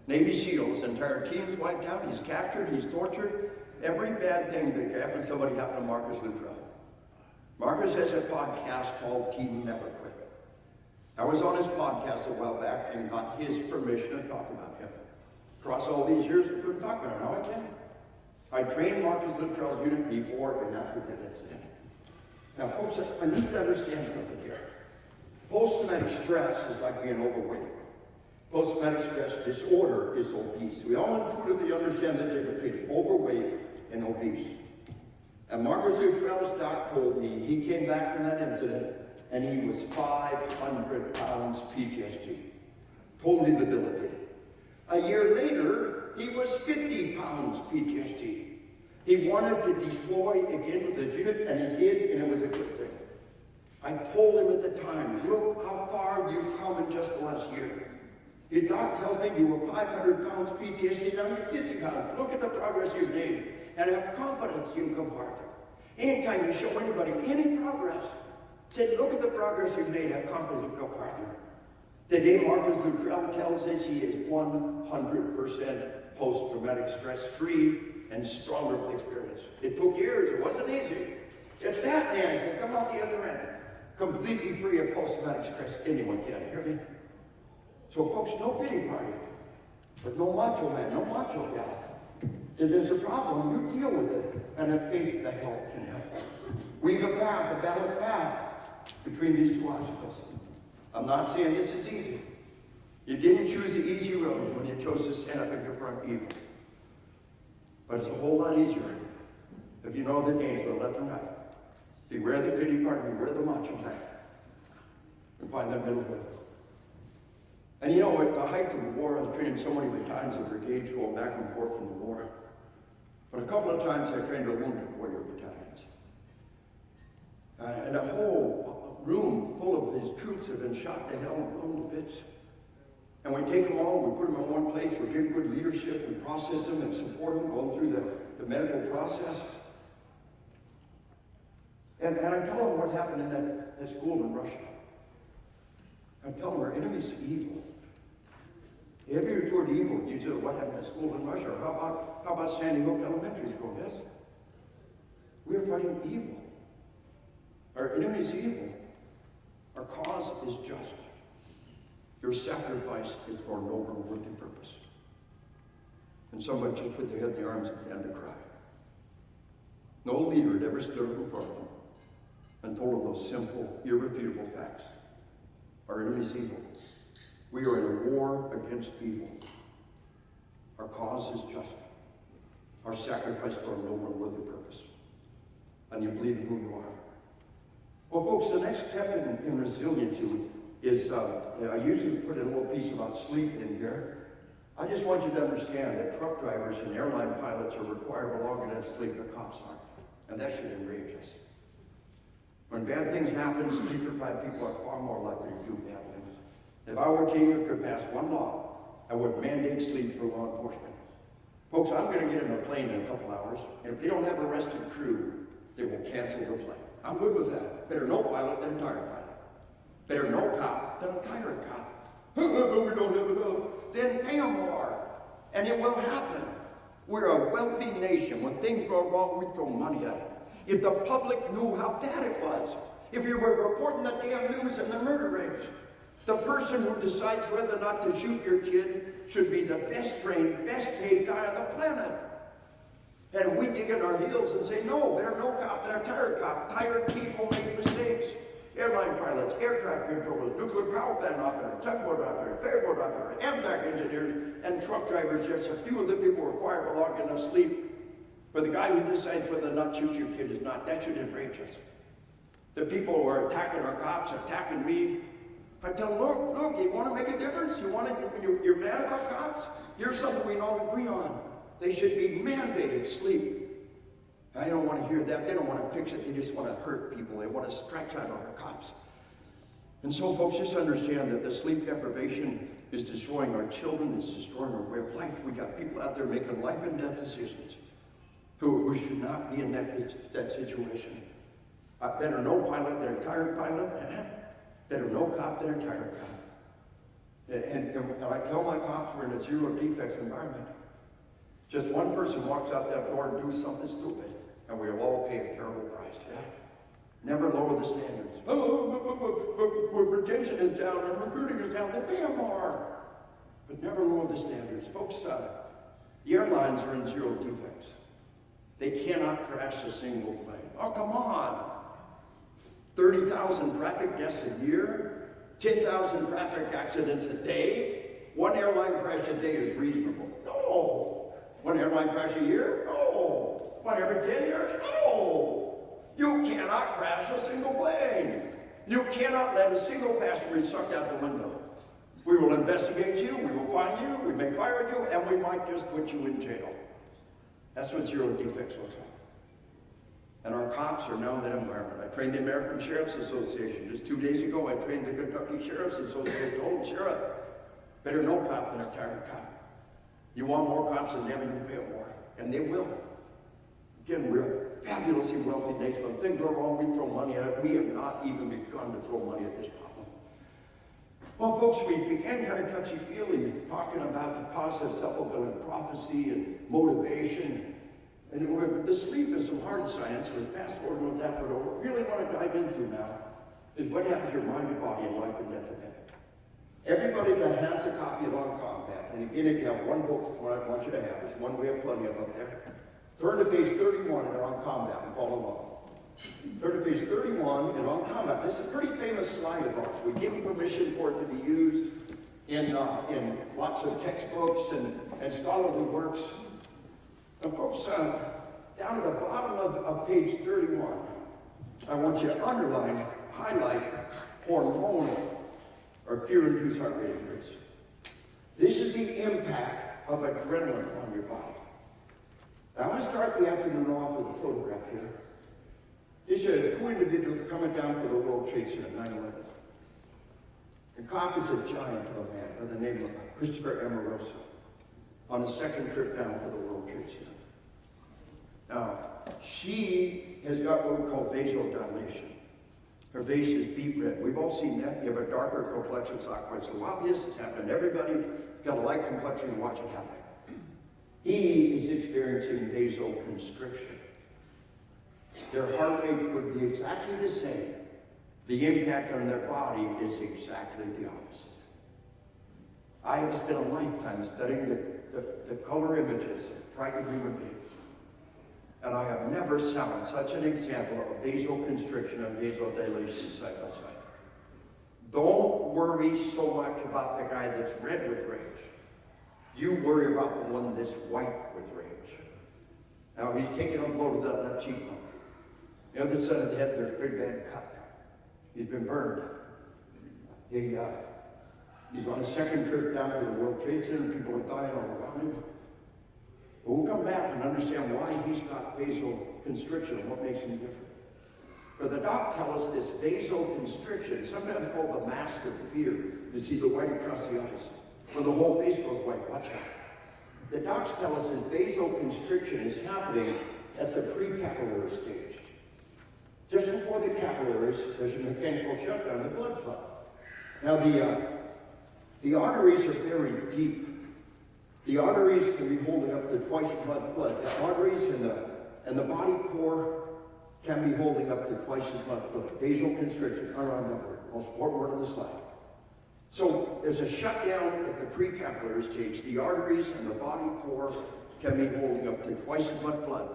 Navy SEALs, entire team's wiped out. He's captured, he's tortured. Every bad thing that happened to somebody happened to Marcus Luttrell. Marcus has a podcast called Team Never Quit. I was on his podcast a while back and got his permission to talk about him. Across all these years, we couldn't talk about him. Now I can. I trained Marcus Luttrell's unit before and after that incident. Now, folks, I need to understand something here. Post-traumatic stress is like being overweight. Post-traumatic stress disorder is obese. We all intuitively understand the difference between overweight and obese. And Marcus Luttrell's doc told me he came back from that incident and he was 500 pounds PTSD. Totally debilitated. A year later, he was 50 pounds PTSD. He wanted to deploy again with the unit, and he did, and it was a good thing. I told him at the time, look how far you've come in just the last year. Your doc tells me you were 500 pounds PTSD, now you're 50 pounds. Look at the progress you've made, and have confidence you can come farther. Anytime you show anybody any progress, say, look at the progress you've made, have confidence you can go farther. Today, Marcus Luttrell tells us he is 100% post-traumatic stress-free and stronger with experience. It took years, it wasn't easy. If that man can come out the other end, completely free of post-traumatic stress, anyone can, hear me? So folks, no pity party, but no macho man, no macho gal. If there's a problem, you deal with it, and have faith that help can help. Weave a path, a balanced path between these two obstacles. I'm not saying this is easy. You didn't choose the easy road when you chose to stand up and confront evil. But it's a whole lot easier if you know the danger of left and right. Beware the pity party, beware the macho man, and find that middle way. And you know, at the height of the war, I was training so many battalions of brigades going back and forth from the war. But a couple of times I trained a wounded warrior battalions. And a whole room full of these troops have been shot to hell and blown to bits. And we take them all, we put them in one place, we give good leadership, we process them and support them, going through the medical process. And I tell them what happened in that school in Russia. I tell them our enemy's evil. If you're toward evil, you say, what happened at school in Russia? How about Sandy Hook Elementary School? Yes? We're fighting evil. Our enemy's evil. Our cause is just. Your sacrifice is for a noble and worthy purpose. And somebody just put their head in their arms and began to cry. No leader had ever stood up in front of them and told them those simple, irrefutable facts. Our enemy's evil. We are in a war against evil. Our cause is just. Our sacrifice for a noble and worthy purpose. And you believe in who you are. Well, folks, the next step in resiliency is, I usually put a little piece about sleep in here. I just want you to understand that truck drivers and airline pilots are required to log in and sleep, but cops aren't. And that should enrage us. When bad things happen, sleep-deprived people are far more likely to do bad things. If I were king and could pass one law, I would mandate sleep for law enforcement. Folks, I'm going to get in a plane in a couple hours, and if they don't have a rested crew, they will cancel the flight. I'm good with that. Better no pilot than tired pilot. Better no cop than a tired cop. But we don't have enough. Then pay them more. And it will happen. We're a wealthy nation. When things go wrong, we throw money at it. If the public knew how bad it was, if you were reporting the damn news and the murder rates, the person who decides whether or not to shoot your kid should be the best trained, best paid guy on the planet. And we dig in our heels and say, no, better no cop than a tired cop. Tired people make mistakes. Airline pilots, air traffic controllers, nuclear power plant operators, tugboat operators, ferryboat operators, Amtrak engineers, and truck drivers, just a few of the people require long enough sleep. But the guy who decides whether or not to shoot your kid is not. That should enrage us. The people who are attacking our cops, attacking me, I tell them, look, you want to make a difference? You're mad about cops? Here's something we all agree on. They should be mandated sleep. I don't want to hear that. They don't want to fix it. They just want to hurt people. They want to stretch out on our cops. And so, folks, just understand that the sleep deprivation is destroying our children. It's destroying our way of life. We got people out there making life and death decisions who should not be in that situation. Better no pilot than a tired pilot. Better no cop than a tired cop. And I tell my cops we're in a zero defects environment. Just one person walks out that door and does something stupid, and we'll all pay a terrible price. Yeah? Never lower the standards. Retention is down and recruiting is down. They pay them more. But never lower the standards. Folks, the airlines are in zero defects. They cannot crash a single plane. Oh, come on. 30,000 traffic deaths a year, 10,000 traffic accidents a day. One airline crash a day is reasonable. No. One airline crash a year? No. One every 10 years? No. You cannot crash a single plane. You cannot let a single passenger be sucked out the window. We will investigate you, we will find you, we may fire you, and we might just put you in jail. That's what zero defects looks like. And our cops are now in that environment. I trained the American Sheriff's Association. Just 2 days ago, I trained the Kentucky Sheriff's Association. Told Sheriff, better no cop than a tired cop. You want more cops than them, and you pay them more. And they will. Again, we're a fabulously wealthy nation. When things go wrong, we throw money at it. We have not even begun to throw money at this problem. Well, folks, we began kind of touchy-feely, talking about the positive self-fulfilling prophecy and motivation. And the sleep is some hard science. We're fast forward with that, but what we really want to dive into now is what happens to your mind and body in life and death event. Everybody that has a copy of On Combat, and again, if you have one book, it's what I want you to have. There's one we have plenty of up there. Turn to page 31 in On Combat and follow along. Turn to page 31 in On Combat. This is a pretty famous slide of ours. We give you permission for it to be used in lots of textbooks and scholarly works. And folks, down at the bottom of page 31, I want you to underline, highlight, hormonal, or fear-induced heart rate increase. This is the impact of adrenaline on your body. Now, I want to start the afternoon off with a photograph here. These are two individuals coming down for the World Trade Center, 9/11. The cop is a giant of a man by the name of Christopher Amoroso on his second trip down for the World Trade Center. Now, she has got what we call vasodilation. Her face is beet red. We've all seen that. You have a darker complexion. It's not quite so obvious. It's happened. Everybody got a light complexion and watch it happen. He is experiencing vasoconstriction. Their heart rate would be exactly the same. The impact on their body is exactly the opposite. I have spent a lifetime studying the color images of frightened human beings. And I have never found such an example of vasoconstriction and vasodilation side by side. Don't worry so much about the guy that's red with rage. You worry about the one that's white with rage. Now he's taking a blow to that left cheekbone. The other side of the head, there's a big bad cut. He's been burned. He's on a second trip down to the World Trade Center. People are dying all around him. But we'll come back and understand why he's got vasoconstriction and what makes him different. But the doc tells us this vasoconstriction, sometimes called the mask of fear. You see the white across the eyes. When the whole face goes white, watch out. The docs tell us this vasoconstriction is happening at the precapillary stage. Just before capillaries, there's a mechanical shutdown of the blood flow. Now the arteries are very deep. The arteries can be holding up to twice as much blood. The arteries and the body core can be holding up to twice as much blood. Vasoconstriction, around the word, most important word on the slide. So there's a shutdown at the precapillary stage. The arteries and the body core can be holding up to twice as much blood.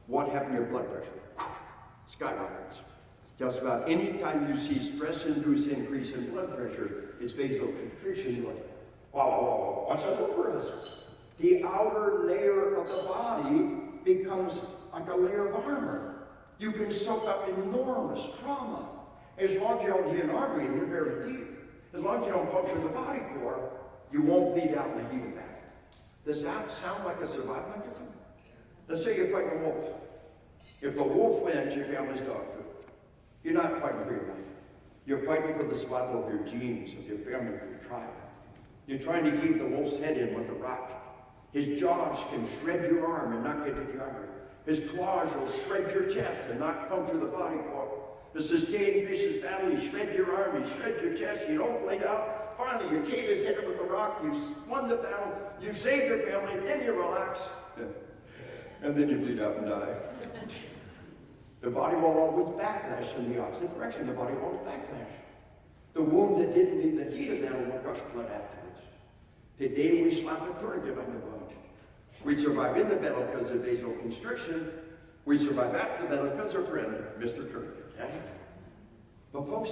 What happened to your blood pressure? Skyrockets. Just about any time you see stress-induced increase in blood pressure, it's vasoconstriction. You're like, wow, what's that over us? The outer layer of the body becomes like a layer of armor. You can soak up enormous trauma. As long as you don't hit an artery and you're very deep, as long as you don't puncture the body core, you won't bleed out in the heat of battle. Does that sound like a survival mechanism? Let's say you're fighting a wolf. If the wolf wins, your family's dog food. You're not fighting for your life. You're fighting for the survival of your genes, of your family, of your tribe. You're trying to keep the wolf's head in with a rock. His jaws can shred your arm and not get to the artery. His claws will shred your chest and not puncture the body core. The sustained vicious battle, he shreds your arm, he shreds your chest, you don't bleed out. Finally, you cave his head in with a rock, you've won the battle, you've saved your family, then you relax. And then you bleed out and die. The body will always backlash in the opposite direction. The body will always backlash. The wound that didn't need the heat of battle will gush blood afterwards. Today we slap a tourniquet on the wound. We survive in the battle because of vasoconstriction. We survive after the battle because of our friend, Mr. Tourniquet. Okay? But folks,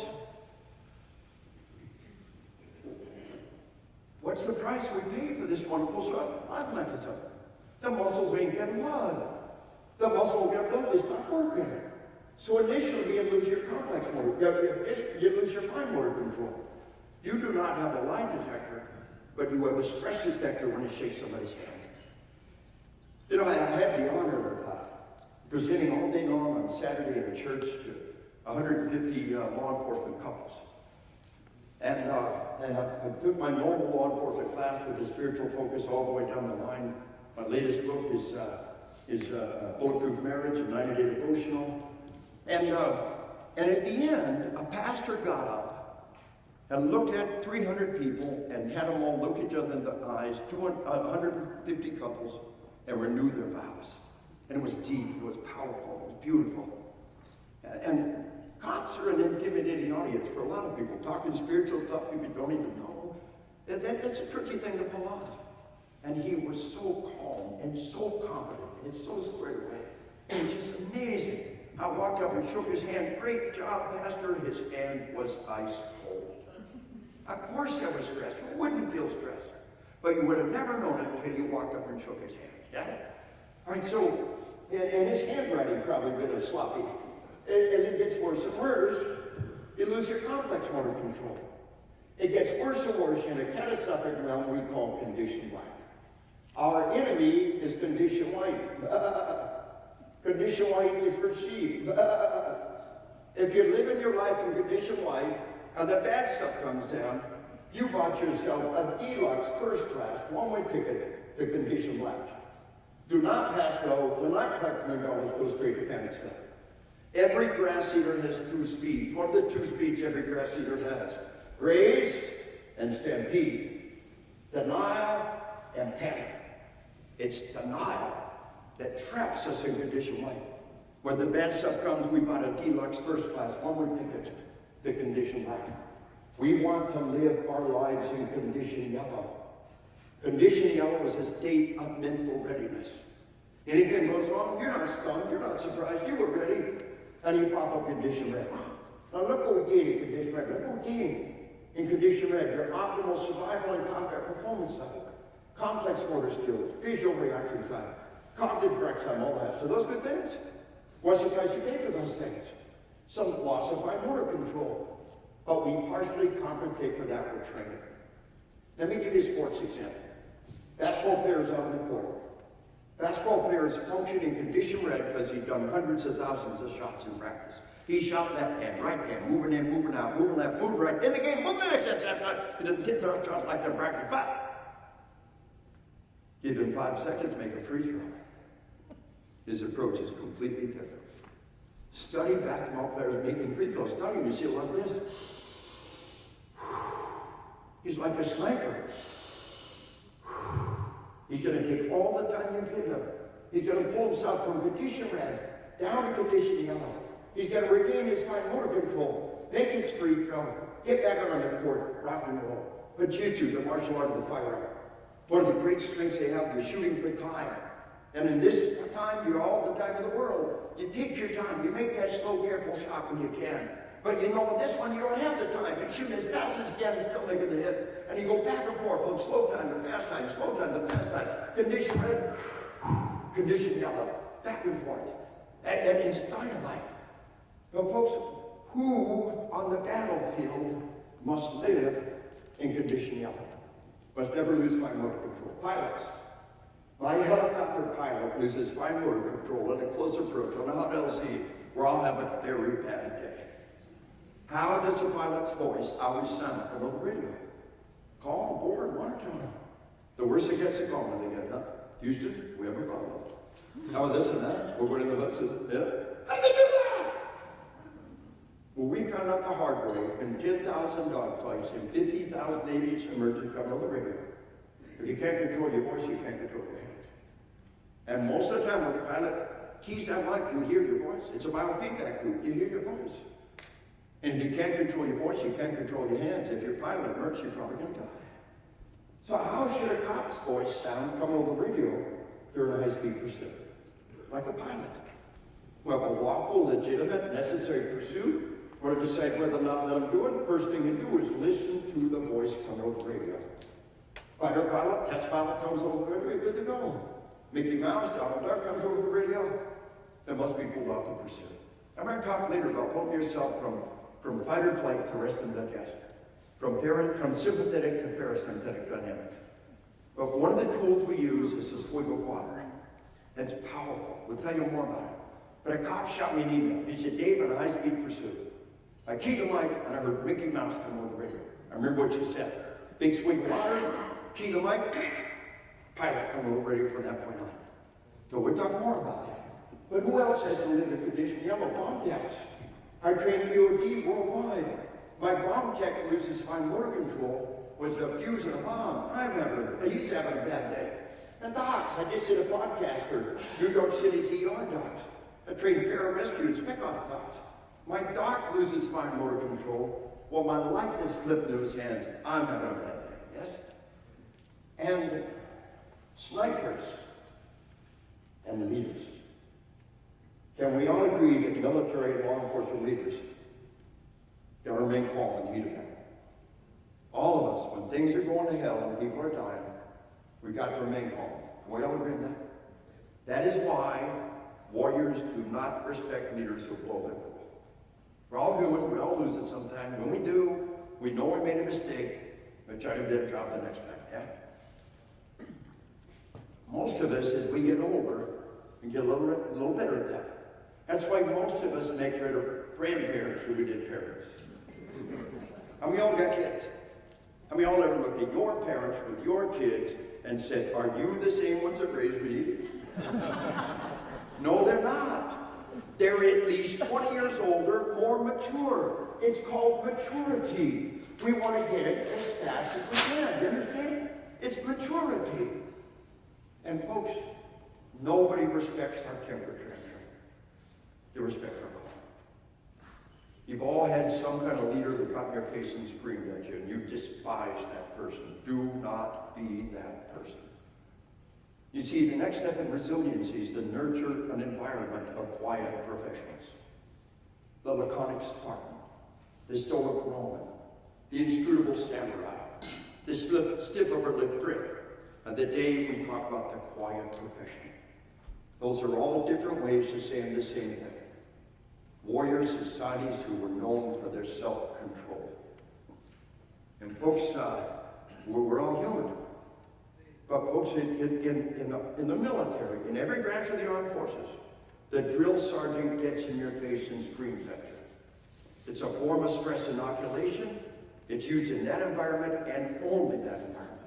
what's the price we pay for this wonderful survival mechanism? The muscles ain't getting blood. The muscle will get blood, it's not working. So initially you lose your complex motor, you lose your fine motor control. You do not have a lie detector, but you have a stress detector when you shake somebody's hand. You know, I had the honor of presenting all day long on Saturday in a church to 150 law enforcement couples. And I took my normal law enforcement class with a spiritual focus all the way down the line. My latest book is Bulletproof Marriage, a 90-day devotional. And at the end, a pastor got up and looked at 300 people and had them all look each other in the eyes, 150 couples, and renew their vows. And it was deep, it was powerful, it was beautiful. And cops are an intimidating audience for a lot of people. Talking spiritual stuff people don't even know. That's a tricky thing to pull off. And he was so calm and so confident and so squared away. And it's just amazing. I walked up and shook his hand. Great job, Pastor. His hand was ice cold. Of course there was stress. Who wouldn't feel stress? But you would have never known it until you walked up and shook his hand. Yeah? All right, so, and his handwriting probably been a sloppy. As it gets worse and worse, you lose your complex motor control. It gets worse and worse in a catastrophic realm we call condition white. Our enemy is condition white. Condition white is for sheep. If you're living your life in condition white, and the bad stuff comes down, you bought yourself a deluxe first class one-way ticket to condition black. Do not pass go, do not collect $100, go straight to panic stuff. Every grass eater has two speeds. What are the two speeds every grass eater has? Graze and stampede. Denial and panic. It's denial that traps us in condition white. When the bad stuff comes, we bought a deluxe first class one-way ticket to condition black. We want to live our lives in condition yellow. Condition yellow is a state of mental readiness. Anything goes wrong, you're not stunned, you're not surprised, you were ready. And you pop up condition red. Now look what we gain in condition red. Look what we gain in condition red. Your optimal survival and combat performance level. Complex motor skills, visual reaction time, cognitive correct time, all that. So those good things. What's the price you pay for those things? Some loss of fine motor control. But we partially compensate for that with training. Let me give you a sports example. Basketball players out on the court. Basketball players function in condition red because he's done hundreds of thousands of shots in practice. He shot left hand, right hand, moving in, moving out, moving left, moving right. In the game, moving next, he doesn't hit those shots like they're practice. Give him 5 seconds, make a free throw. His approach is completely different. study basketball players making free throws. Study, you see it like this. He's like a sniper. He's going to take all the time you give him. He's going to pull himself from condition red down to condition yellow. He's going to regain his fine motor control, make his free throw, get back out on the court, rock and roll. But jiu-jitsu, the martial art of the firearm, one of the great strengths they have, you're shooting for time. And in this time, you're all the time in the world. You take your time. You make that slow, careful shot when you can. But you know, in this one, you don't have the time. You're shooting as fast as you can and still making the hit. And you go back and forth from slow time to fast time, slow time to fast time. Condition red, condition yellow, back and forth. And it's dynamite. Now, folks, who on the battlefield must live in condition yellow? Must never lose fine motor control. Pilots. My helicopter pilot loses fine motor control at a close approach on a hot LZ, where I'll have a very bad day. How does the pilot's voice always sound over the radio? Calm, bored, monotone. The worse it gets, the calmer they get, huh? Houston, we have a problem. How about this and that? We're going to the hooks, yeah? How did they do that? Well, we found out the hard way in 10,000 dogfights and 50,000 Navy emergency coming on the radio. If you can't control your voice, you can't control your hands. And most of the time when the pilot keys that mic, you hear your voice. It's a biofeedback loop. You hear your voice. And if you can't control your voice, you can't control your hands. If you're pilot hurts, you're probably going to die. So how should a cop's voice sound coming over the radio during a high-speed pursuit? Like a pilot. Well, a lawful, legitimate, necessary pursuit, or to decide whether or not to let them do it, the first thing you do is listen to the voice coming over the radio. Fighter pilot, test pilot comes over the radio, you're good to go. Mickey Mouse, Donald Duck comes over the radio, that must be pulled off the pursuit. I'm going to talk later about putting yourself from fight or flight to rest and digest. From sympathetic to parasympathetic dynamics. But one of the tools we use is a swig of water. It's powerful. We'll tell you more about it. But a cop shot me an email. He said, Dave, in a high-speed pursuit. I keyed the mic and I heard Mickey Mouse come over the radio. I remember what you said. Big swig of water, key the mic, pilot come over the radio from that point on. So we'll talk more about that. But who else has to live in condition yellow? Bomb techs. I trained DOD worldwide. My bomb tech loses fine motor control was a fuse in a bomb. He's having a bad day. And docs, I just did a podcast for New York City's ER docs. I trained pararescue and spec-off docs. My doc loses fine motor control while my life is slipped into his hands. I'm having a bad day, yes? And snipers and leaders. Can we all agree that military and law enforcement leaders got to remain calm in the heat of battle? All of us, when things are going to hell and people are dying, we've got to remain calm. Can we all agree on that? That is why warriors do not respect leaders who blow their whistle. We're all human, we all lose it sometimes. When we do, we know we made a mistake, but try to do a better job the next time, yeah? Most of us, as we get older, we get a little better at that. That's why most of us make better grandparents than we did parents. And we all got kids. And we all ever looked at your parents with your kids and said, are you the same ones that raised me? No, they're not. They're at least 20 years older, more mature. It's called maturity. We want to get it as fast as we can. You understand? It's maturity. And folks, nobody respects our temper tantrum. They respect our call. You've all had some kind of leader that got in your face and screamed at you, and you despise that person. Do not be that person. You see, the next step in resiliency is to nurture an environment of quiet professionals. The laconic Spartan, the stoic Roman, the inscrutable samurai, the stiff upper lip Brit, and the day we talk about the quiet professional. Those are all different ways of saying the same thing. Warrior societies who were known for their self-control. And folks, we're all human. But folks, in the military, in every branch of the armed forces, the drill sergeant gets in your face and screams at you. It's a form of stress inoculation. It's used in that environment and only that environment.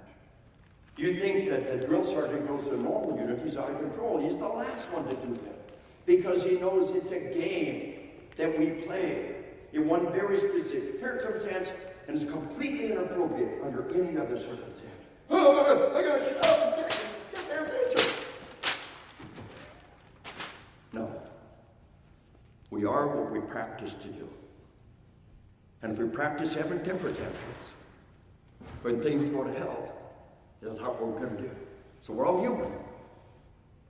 You think that the drill sergeant goes to a normal unit, he's out of control. He's the last one to do that because he knows it's a game. that we play in one very specific circumstance and is completely inappropriate under any other circumstance. Oh, I gotta shout, get their attention. No. We are what we practice to do. And if we practice having temper tantrums, when things go to hell, that's not what we're going to do. So we're all human.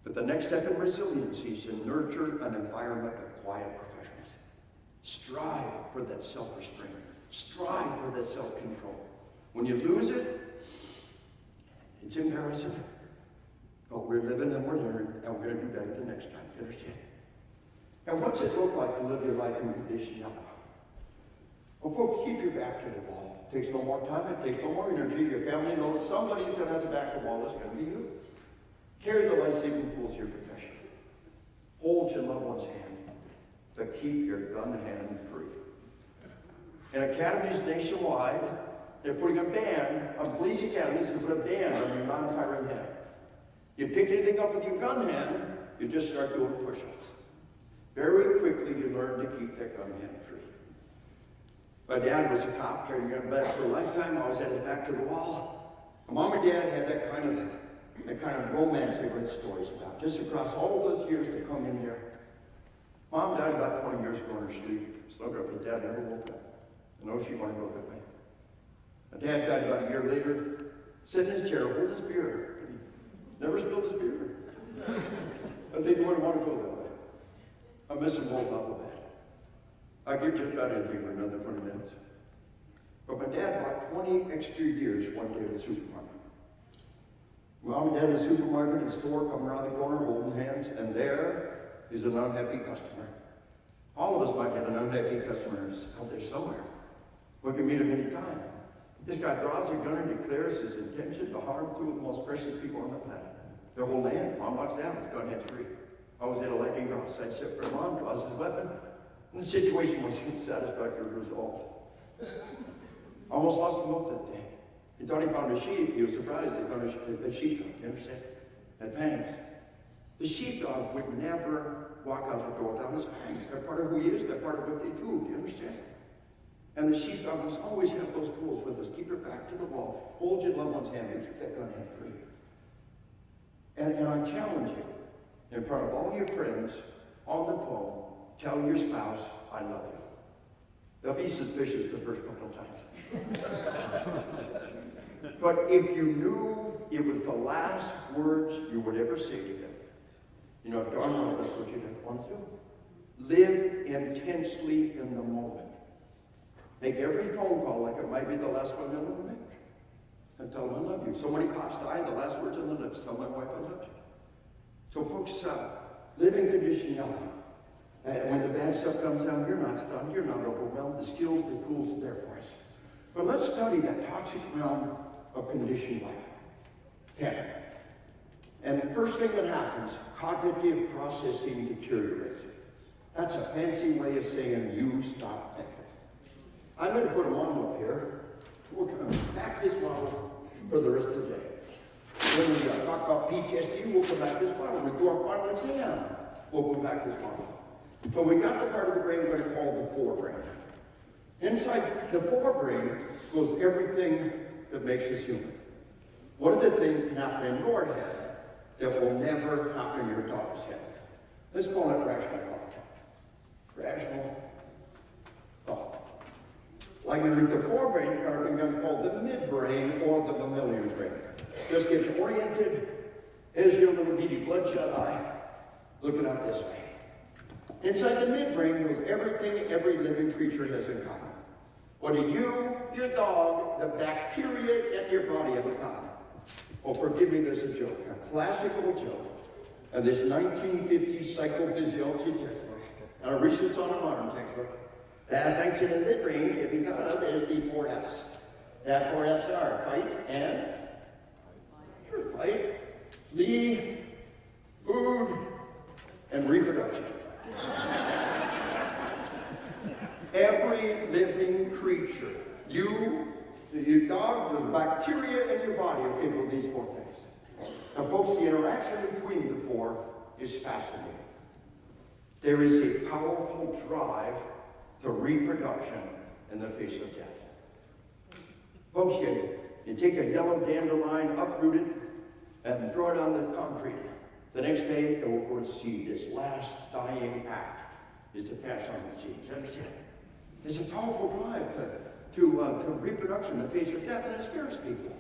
But the next step in resiliency is to nurture an environment of quiet professionals. Strive for that self-restraint. Strive for that self-control. When you lose it, it's embarrassing. But we're living and we're learning, and we're going to do better the next time. You understand? And what's it look like to live your life in conditionality? Well, folks, keep your back to the wall. It takes no more time. It takes no more energy. Your family knows somebody's going to have to back the wall. It's going to be you. Carry the life-saving tools of your profession. Hold your loved one's hand, but keep your gun hand free. In academies nationwide, they're putting a ban on police academies to put a ban on your non-firing hand. You pick anything up with your gun hand, you just start doing push-ups. Very quickly, you learn to keep that gun hand free. My dad was a cop, carrying a gun back for a lifetime. I was at his back to the wall. My mom and dad had that kind of romance they read stories about. Just across all those years they come in there. Mom died about 20 years ago on her street. Slugged up, but Dad never woke up. I know she wanted to go that way. My dad died about a year later, sitting in his chair, holding his beer. Never spilled his beer. I didn't want to go that way. I miss them both awful bad. I give just about anything for another 20 minutes. But my dad bought 20 extra years one day at the supermarket. Mom and Dad in the supermarket, the store, come around the corner, holding hands, and there is an unhappy customer. All of us might have an unhappy customer out there somewhere. We can meet him any time. This guy draws a gun and declares his intention to harm two of the most precious people on the planet. They're holding hands. Mom walks down, gun hand free. I was at a lightning round side, except for Mom draws his weapon, and the situation was satisfactorily resolved. I almost lost him both that day. He thought he found a sheep. He was surprised he found a sheepdog. You understand? Had fangs. The sheepdog would never walk out the door without his fangs. They're part of who he is. They're part of what they do. Do you understand? And the sheepdog must always have those tools with us. Keep your back to the wall. Hold your loved one's hand and keep that gun hand free. And I challenge you, in front of all your friends, on the phone, tell your spouse, I love you. They'll be suspicious the first couple of times. But if you knew it was the last words you would ever say to them, you know, darn well, that's what you'd want to do. Live intensely in the moment. Make every phone call like it might be the last one you'll ever make. And tell them I love you. So many cops die, the last words on the lips, tell my wife I love you. So folks, live in conditionality. When the bad stuff comes down, you're not stunned, you're not overwhelmed. The skills, the tools are there for us. But let's study that toxic realm of conditioned life. Okay. And the first thing that happens, cognitive processing deteriorates. That's a fancy way of saying you stop thinking. I'm going to put a model up here. We're going to back this model for the rest of the day. When we talk about PTSD, we'll come back to this model. When we do our final exam, we'll go back to this model. So we got the part of the brain we're going to call the forebrain. Inside the forebrain goes everything that makes us human. What are the things that happen in your head that will never happen in your daughter's head? Let's call it rational thought. Rational thought. Like in the forebrain, we're going to call the midbrain or the mammalian brain. Just get you oriented. Here's your little beady bloodshot eye looking out this way. Inside the midbrain goes everything every living creature has in common. What do you, your dog, the bacteria in your body have in common? Oh, forgive me, there's a joke, a classical joke. And this 1950s psychophysiology textbook, and a research on a modern textbook, that function in the midbrain can be thought of as the 4 F's. That 4 F's are fight and fight, flee, food, and reproduction. Every living creature, you, your dog, the bacteria in your body are capable of these 4 things. Now, folks, the interaction between the 4 is fascinating. There is a powerful drive to reproduction in the face of death. Folks, you take a yellow dandelion, uproot it, and throw it on the concrete. The next day, it will go to seed. Its last dying act is to pass on the genes. Understand? It's a powerful drive to reproduction in the face of death, and it scares people.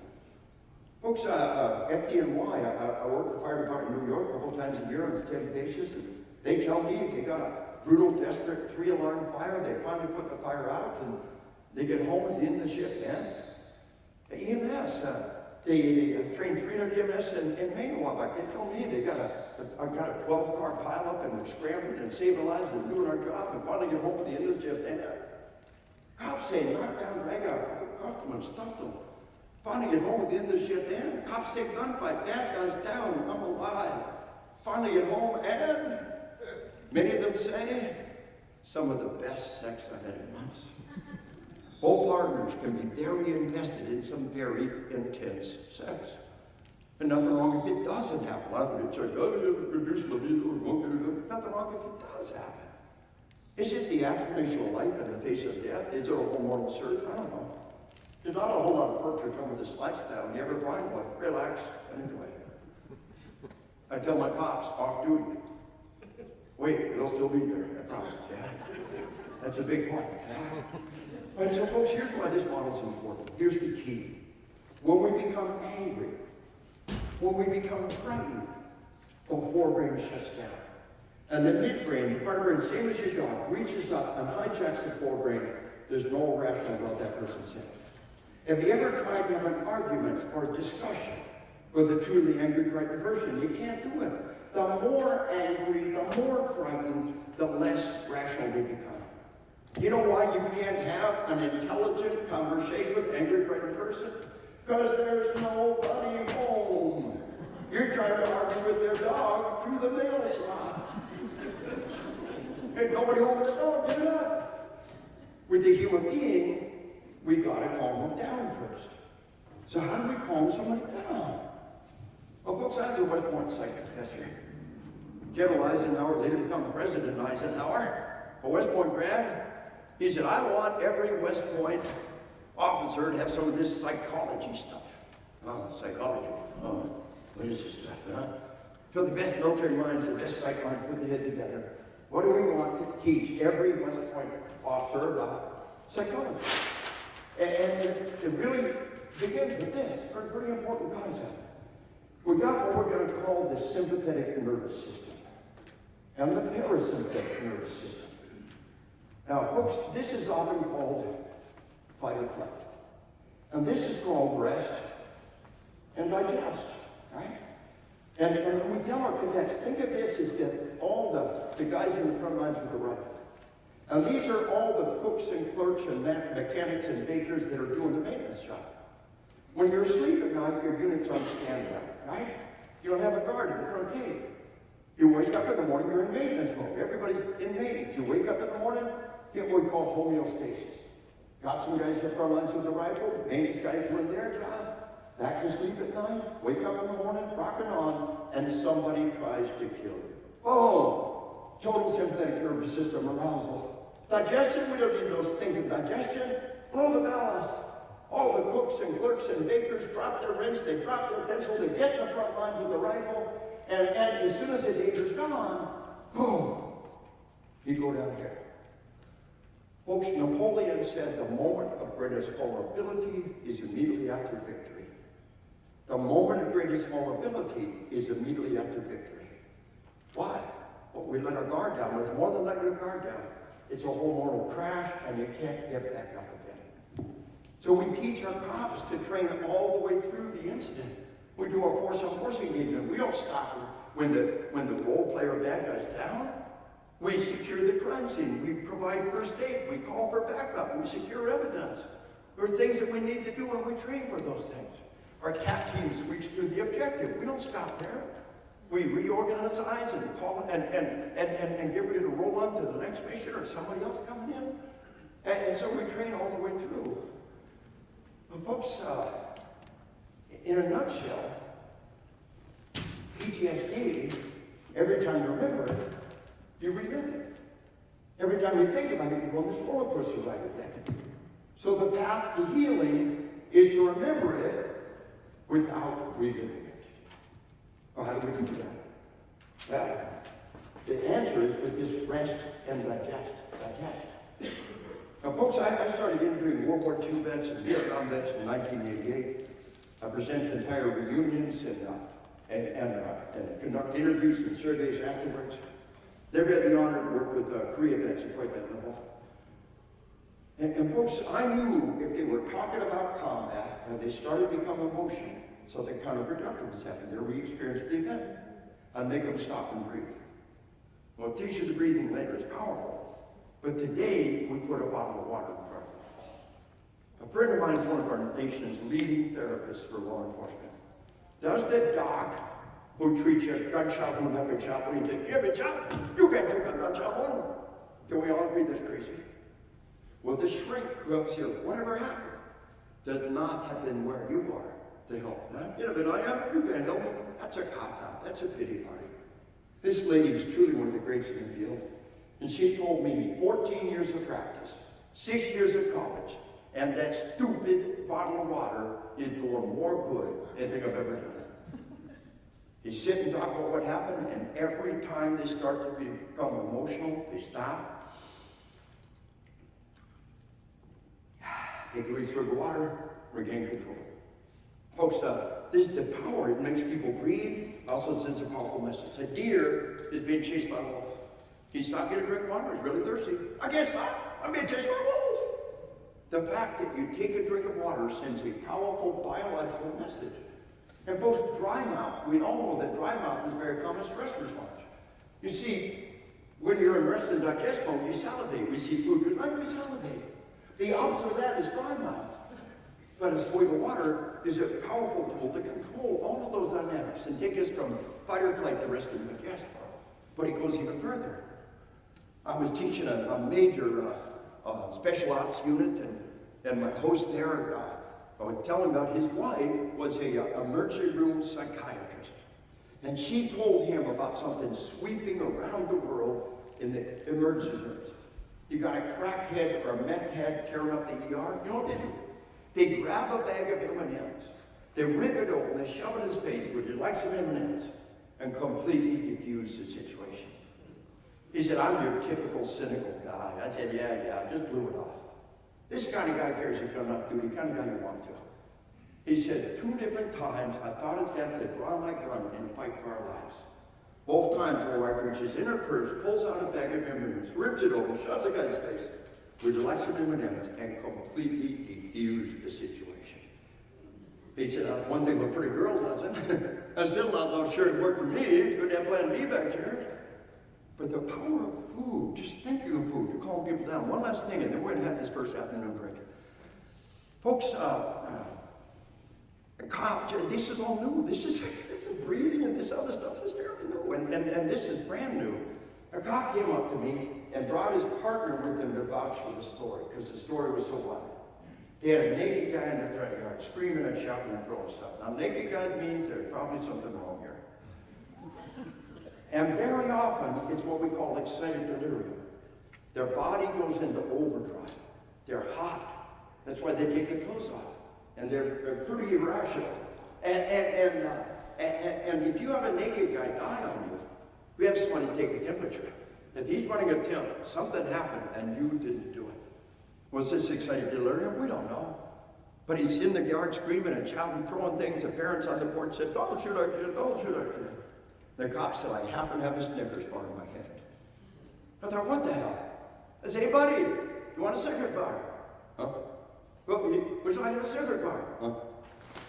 Folks, FDNY, I work at the fire department in New York a couple times a year on a steady basis, and they tell me they got a brutal, desperate 3-alarm fire. They finally put the fire out, and they get home at the end of the shift, man. The EMS, they trained 300 EMS in Maine a while back. They told me they got a 12-car pileup, and we're scrambling and saving lives. We're doing our job, and finally get home at the end of the shift, and cops say, knock down, drag out, cuffed them and stuffed them. Finally get home at the end of the shift, and cops say gunfight, bad guys down, I'm alive. Finally get home, and many of them say, some of the best sex I've had in months. Both partners can be very invested in some very intense sex. And nothing wrong if it doesn't happen. Either it's like, reduce libido, nothing wrong if it does happen. Is it the affirmation of life in the face of death? Is it a hormonal surge? I don't know. There's not a whole lot of perks that come with this lifestyle. You ever find one? Relax and enjoy it. I tell my cops, off duty. Wait, it'll still be there, I promise. Yeah. That's a big point. Yeah. All right, so folks, here's why this model is important. Here's the key. When we become angry, when we become frightened, the forebrain shuts down. And the midbrain, the part of the brain, same as your dog, reaches up and hijacks the forebrain. There's no rational about that person saying. Have you ever tried to have an argument or a discussion with a truly angry, frightened person? You can't do it. The more angry, the more frightened, the less rational they become. You know why you can't have an intelligent conversation with an angry, frightened person? Because there's nobody home. You're trying to argue with their dog through the mail slot. Ain't nobody home with the dog, get it up. With the human being, we gotta calm them down first. So how do we calm somebody down? Well, folks, I was a West Point psychiatrist. General Eisenhower later become President Eisenhower, a West Point grad. He said, I want every West Point officer to have some of this psychology stuff. Oh, psychology. Oh, what is this stuff, huh? So the best military minds, the best psych minds put their head together. What do we want to teach every West Point officer about psychology? And it really begins with this, a pretty important concept. We got what we're going to call the sympathetic nervous system and the parasympathetic nervous system. Now, folks, this is often called fight or flight. And this is called rest and digest, right? And when we tell our cadets, think of this as that all the guys in the front lines with the rifle. And these are all the cooks and clerks and mechanics and bakers that are doing the maintenance job. When you're asleep at night, your unit's on standby, right? You don't have a guard at the front gate. You wake up in the morning, you're in maintenance mode. Everybody's in maintenance. You wake up in the morning, get what we call homeostasis. Got some guys in the front lines with a rifle, maintenance guys doing their job, back to sleep at night, wake up in the morning, rocking on, and somebody tries to kill you. Oh, total sympathetic nervous system arousal. Digestion, we don't need to think of digestion. Blow the ballast. All the cooks and clerks and bakers drop their rinse, they drop their pencil, they get in the front line with the rifle, and as soon as the danger's gone, boom, you go down here. Folks, Napoleon said the moment of greatest vulnerability is immediately after victory. The moment of greatest vulnerability is immediately after victory. Why? Well, we let our guard down. It's more than letting your guard down. It's a hormonal crash, and you can't get back up again. So we teach our cops to train all the way through the incident. We do our force-on-force engagement. We don't stop when the role player bad guy's down. We secure the crime scene. We provide first aid. We call for backup. We secure evidence. There are things that we need to do, and we train for those things. Our CAT team sweeps through the objective. We don't stop there. We reorganize and call and get ready to roll on to the next mission or somebody else coming in. And so we train all the way through. But folks, in a nutshell, PTSD, every time you remember it, you relive it. Every time you think about it, you go on this roller coaster ride again. So the path to healing is to remember it without reliving it. Well, how do we do that? The answer is with this rest and digest. Now, folks, I started interviewing World War II vets and Vietnam vets in 1988. I presented entire reunions and conduct interviews and surveys afterwards. Never had the honor to work with Korea vets at quite that level. And folks, I knew if they were talking about combat and they started to become emotional, something counterproductive was happening. They re-experienced the event. I'd make them stop and breathe. Well, it teaches you the breathing later. It's powerful. But today, we put a bottle of water in front of them. A friend of mine is one of our nation's leading therapists for law enforcement. Does the doc who treats you gunshot wound after shot wound, you think, give me shot, you can't take a gunshot wound. Can we all agree that's crazy? Well, the shrink who helps you, whatever happened, does not have been where you are to help. Now, you know, but I am, you can't help me. That's a cop-out. That's a pity party. This lady is truly one of the greats in the field. And she told me 14 years of practice, 6 years of college, and that stupid bottle of water is doing more good than anything I've ever done. You sit and talk about what happened, and every time they start to become emotional, they stop. Take a swig of water, regain control. Folks, this is the power. It makes people breathe. Also sends a powerful message. A deer is being chased by a wolf. Can you stop getting a drink of water? He's really thirsty. I can't stop. I'm being chased by a wolf. The fact that you take a drink of water sends a powerful biological message. And folks, dry mouth. We all know that dry mouth is a very common stress response. You see, when you're in rest and digest mode, you salivate. We see food, we salivate. The opposite of that is dry mouth. But a swig of water is a powerful tool to control all of those dynamics and take us from fight or flight to rest and digest. But it goes even further. I was teaching a major special ops unit, and my host there, I would tell him about his wife was a emergency room psychiatrist. And she told him about something sweeping around the world in the emergency rooms. You got a crackhead or a meth head tearing up the ER, you know what they do? They grab a bag of M&Ms, they rip it open, they shove it in his face, would you like some M&Ms? And completely diffuse the situation. He said, I'm your typical cynical guy. I said, yeah, I just blew it off. This kind of guy cares if you're not duty, kind of guy you want to. He said, 2 different times I thought I was going to draw my gun and fight for our lives. Both times my wife reaches in her purse, pulls out a bag of M&Ms, rips it open, shoves the guy's face, would you like some M&Ms, and completely diffuse the situation. He said, one thing a pretty girl doesn't. I'm still not sure it worked for me. You could have plan B back here. But the power of food, just thinking of food, you're calming people down. One last thing, and then we're going to have this first afternoon break. Folks, this is all new. This is breathing and this other stuff is very new. And this is brand new. A cop came up to me and brought his partner with him to vouch for the story, because the story was so wild. He had a naked guy in the front yard, screaming and shouting and throwing stuff. Now, naked guy means there's probably something wrong here. And very often, it's what we call excited delirium. Their body goes into overdrive. They're hot. That's why they take their clothes off. And they're pretty irrational. And if you have a naked guy die on you, we have somebody take a temperature. If he's running a temp, something happened and you didn't do it. Was this excited delirium? We don't know. But he's in the yard screaming and shouting, throwing things. The parents on the porch said, don't shoot our kid, don't shoot our kid. The cop said, I happen to have a Snickers bar in my hand. I thought, what the hell? I said, hey buddy, you want a Snickers bar? Huh? Well, would you like a Snickers bar? Huh?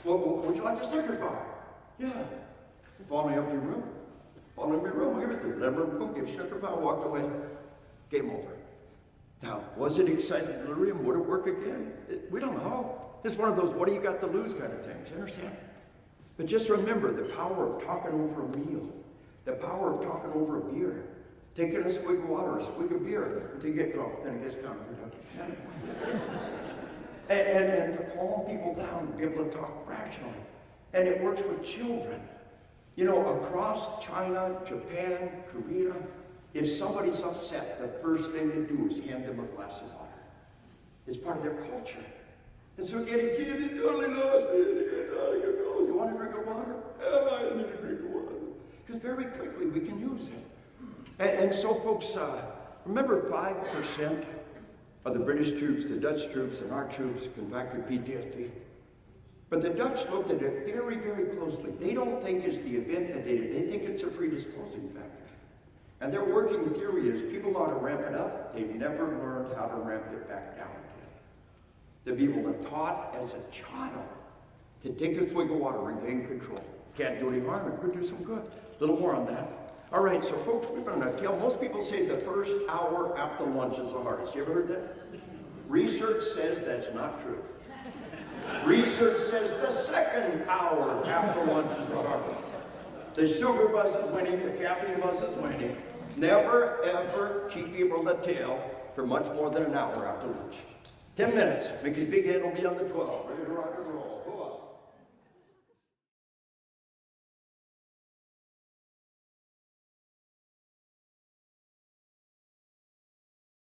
Well, would you like a Snickers bar? Yeah. Follow me up to your room. Follow me to your room, I'll give it to you. Remember, boom, give Snickers bar, walked away. Game over. Now, was it excited delirium? Would it work again? We don't know. It's one of those what do you got to lose kind of things, you understand? But just remember the power of talking over a meal, the power of talking over a beer, taking a swig of water, a swig of beer until you get drunk, then it gets counterproductive. and to calm people down, to be able to talk rationally. And it works with children. You know, across China, Japan, Korea, If somebody's upset, the first thing they do is hand them a glass of water. It's part of their culture. And so getting kids, they totally lost it. You want a drink of water? Oh, I need a drink of water. Because very quickly we can use it. And so folks, remember 5% of the British troops, the Dutch troops, and our troops contracted PTSD. But the Dutch looked at it very, very closely. They don't think it's the event that they did. They think it's a predisposing factor. And their working theory is people ought to ramp it up. They've never learned how to ramp it back down again. The people that taught as a child to take a swig of water and gain control. Can't do any harm, it could do some good. A little more on that. All right, so folks, we're going to tell, most people say the first hour after lunch is the hardest. You ever heard that? Research says that's not true. Research says the second hour after lunch is the hardest. The sugar buzz is winning, the caffeine buzz is winning. Never, ever keep people the tail for much more than an hour after lunch. 10 minutes, Mickey's big hand will be on the 12. Ready to rock and roll.